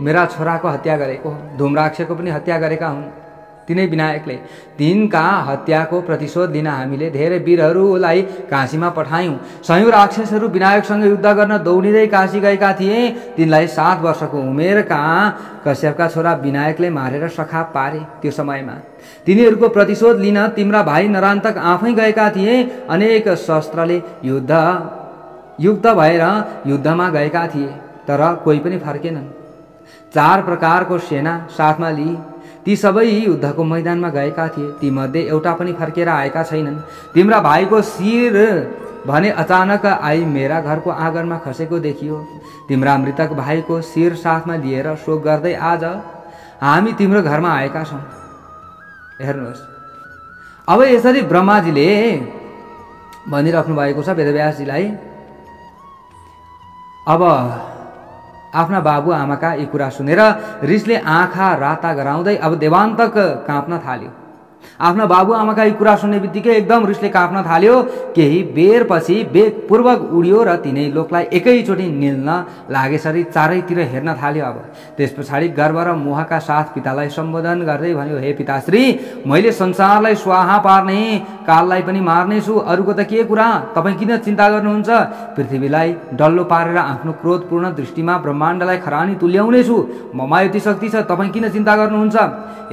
Speaker 1: मेरा छोराको हत्या गरेको, धूम्राक्षको पनि हत्या गरेका हुन् तिनै विनायकले। तिनका हत्याको प्रतिशोध लिन हामीले धेरै वीरहरूलाई काशीमा पठायौं। सयौं राक्षसहरू विनायकसँग युद्ध गर्न दौडिँदै काशी गएका थिए। तिनलाई 7 वर्षको उमेरका कश्यपका छोरा विनायकले मारेर सखाप पारे। त्यो समयमा तिनीहरूको प्रतिशोध लिन तिम्रा भाइ नरान्तक आफै गएका थिए। अनेक शस्त्रले युक्त भएर युद्धमा गएका थिए, तर कोही पनि फर्केनन्। 4 प्रकारको सेना साथमा लिई ती सबै युद्धको मैदानमा गएका थिए। ती मध्ये एउटा पनि फर्केर आएका छैनन्। तिम्रा भाइको शिर भने अचानक आई मेरा घरको आँगनमा खसेको देखियो। तिम्रा मृतक भाइको शिर साथमा लिएर शोक गर्दै आज हामी तिम्रो घरमा आएका छौं। हेर्नुहोस्, अब यसरी ब्रह्माजीले भनिराख्नु भएको छ वेदव्यासजीलाई। अब आफ्ना बाबु आमाका यी कुरा सुनेर रिसले आँखा राता गराउँदै अब देवान्तक काँप्न थाल्यो। आफ्ना बाबु आमाका यी कुरा सुन्ने बित्तिकै एकदम रिसले काँप्न थाल्यो। केही बेरपछि वेगपूर्वक उड्यो र तिनै लोकलाई एकैचोटि निल्न लागेसरी चारैतिर हेर्न थाल्यो। अब त्यस पछाडि गर्व र मोहका साथ पितालाई सम्बोधन गर्दै भन्यो, हे पिताश्री, मैले संसारलाई स्वाहा पार्ने, काललाई पनि मार्नेछु। अरूको त के कुरा, तपाईँ किन चिन्ता गर्नुहुन्छ? पृथ्वीलाई डल्लो पारेर आफ्नो क्रोधपूर्ण दृष्टिमा ब्रह्माण्डलाई खरानी तुल्याउनेछु। ममा यति शक्ति छ, तपाईँ किन चिन्ता गर्नुहुन्छ?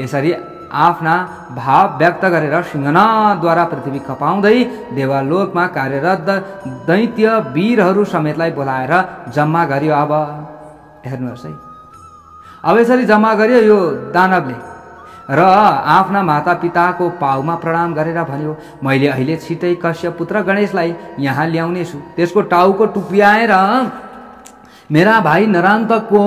Speaker 1: यसरी आफ्ना भाव व्यक्त गरेर सिंहनादद्वारा पृथ्वी कपाउँदै देवलोकमा कार्यरत दैत्य वीरहरू समेतलाई बोलाएर जम्मा गर्यो। अब हेर्नुहोस् है, अब यसरी जम्मा गर्यो यो दानवले र आफ्ना माता पिताको पाउमा प्रणाम गरेर भन्यो, मैले अहिले छिटै कश्यप पुत्र गणेशलाई यहाँ ल्याउनेछु। त्यसको टाउको टुप्याएर मेरा भाइ नरान्तकको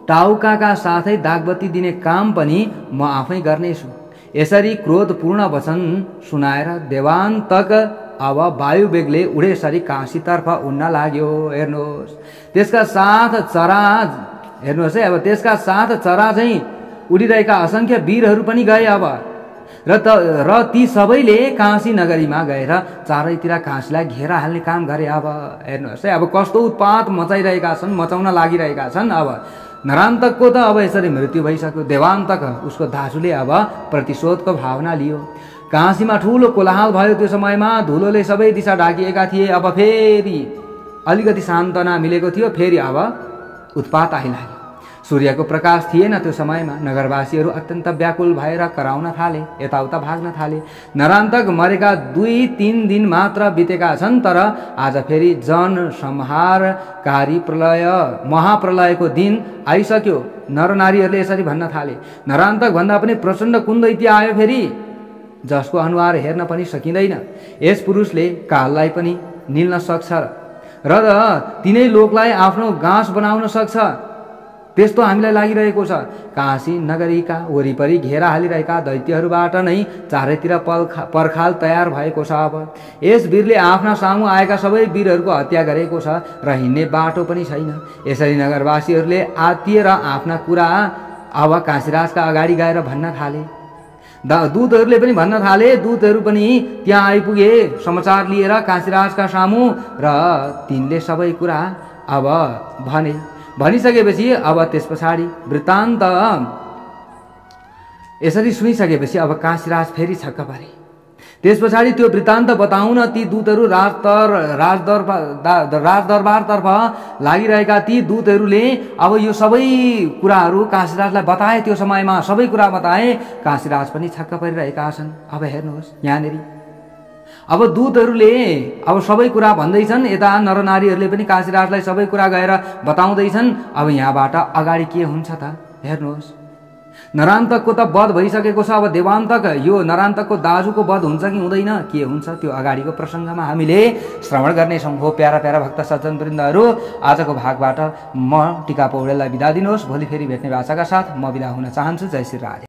Speaker 1: टाउकाका साथै दागबत्ती दिने काम पनि म आफै गर्नेछु। यसरी क्रोधपूर्ण वचन सुनाएर देवान्तक अब वायुवेगले उडेसरी काशीतर्फ उड्न लाग्यो। हेर्नुहोस्, त्यसका साथ चरा, हेर्नुहोस् है, अब त्यसका साथ चरा चाहिँ उडिरहेका असंख्य वीरहरू पनि गए। अब र ती सबैले काशी नगरीमा गएर चारैतिर काशीलाई घेरा हाल्ने काम गरे। अब हेर्नुहोस् है, अब कस्तो उत्पात मचाउन लागिरहेका छन्। अब नरान्तकको त अब यसरी मृत्यु भइसक्यो। देवान्तक उसको दाजुले अब प्रतिशोधको भावना लियो। काशीमा ठुलो कोलाहल भयो। त्यो समयमा धुलोले सबै दिशा ढाकिएका थिए। अब फेरि अलिकति सान्त्वना मिलेको थियो, फेरि अब उत्पात आइलाग्यो। सूर्यको प्रकाश थिएन त्यो समयमा। नगरवासीहरू अत्यन्त व्याकुल भएर कराउन थाले, यताउता भाग्न थाले। नरान्तक मरेका 2-3 दिन मात्र बितेका छन्, तर आज फेरि जनसंहारकारी महाप्रलयको दिन आइसक्यो। नरनारीहरूले यसरी भन्न थाले। नरान्तक भन्दा पनि प्रचण्ड कुन दैत्य आयो फेरि, जसको अनुहार हेर्न पनि सकिँदैन। यस पुरुषले काललाई पनि निल्न सक्छ र तिनै लोकलाई आफ्नो गाँस बनाउन सक्छ। त्यस्तो हामीलाई लागिरहेको छ। काशी नगरीका वरिपरि घेरा हालिरहेका दैत्यहरूबाट नै चारैतिर पर्खाल तयार भएको छ। अब यस वीरले आफ्ना सामु आएका सबै वीरहरूको हत्या गरेको छ र हिँड्ने बाटो पनि छैन। यसरी नगरवासीहरूले आत्तिएर आफ्ना कुरा अब काशीराजका अगाडि गएर भन्न थाले। दूतहरूले पनि भन्न थाले। दूतहरू पनि त्यहाँ आइपुगे समाचार लिएर काशीराजका सामु, र तिनले सबै कुरा अब भनिसकेपछि अब त्यस पछाडि वृत्तान्त यसरी सुनिसकेपछि अब काशीराज फेरि छक्क परे। त्यस पछाडि त्यो वृत्तान्त बताउन ती दूतहरू राजदरबारतर्फ लागिरहेका ती दूतहरूले अब यो सबै कुराहरू काशीराजलाई बताए। त्यो समयमा सबै कुरा बताए। काशीराज पनि छक्क परिरहेका छन्। अब हेर्नुहोस् यहाँनिर अब दूतहरूले अब सबै कुरा भन्दैछन्, यता नरनारीहरूले पनि काशीराजलाई सबै कुरा गएर बताउँदैछन्। अब यहाँबाट अगाडि के हुन्छ त हेर्नुहोस्। नरान्तकको त वध भइसकेको छ। अब देवान्तक यो नरान्तकको दाजुको वध हुन्छ कि हुँदैन, के हुन्छ त्यो अगाडिको प्रसङ्गमा हामीले श्रवण गर्नेछौँ। हो प्यारा प्यारा भक्त सज्जनवृन्दहरू, आजको भागबाट म टिका पौडेललाई बिदा दिनुहोस्। भोलि फेरि भेट्ने बाचाका साथ म बिदा हुन चाहन्छु। जय श्री राधे।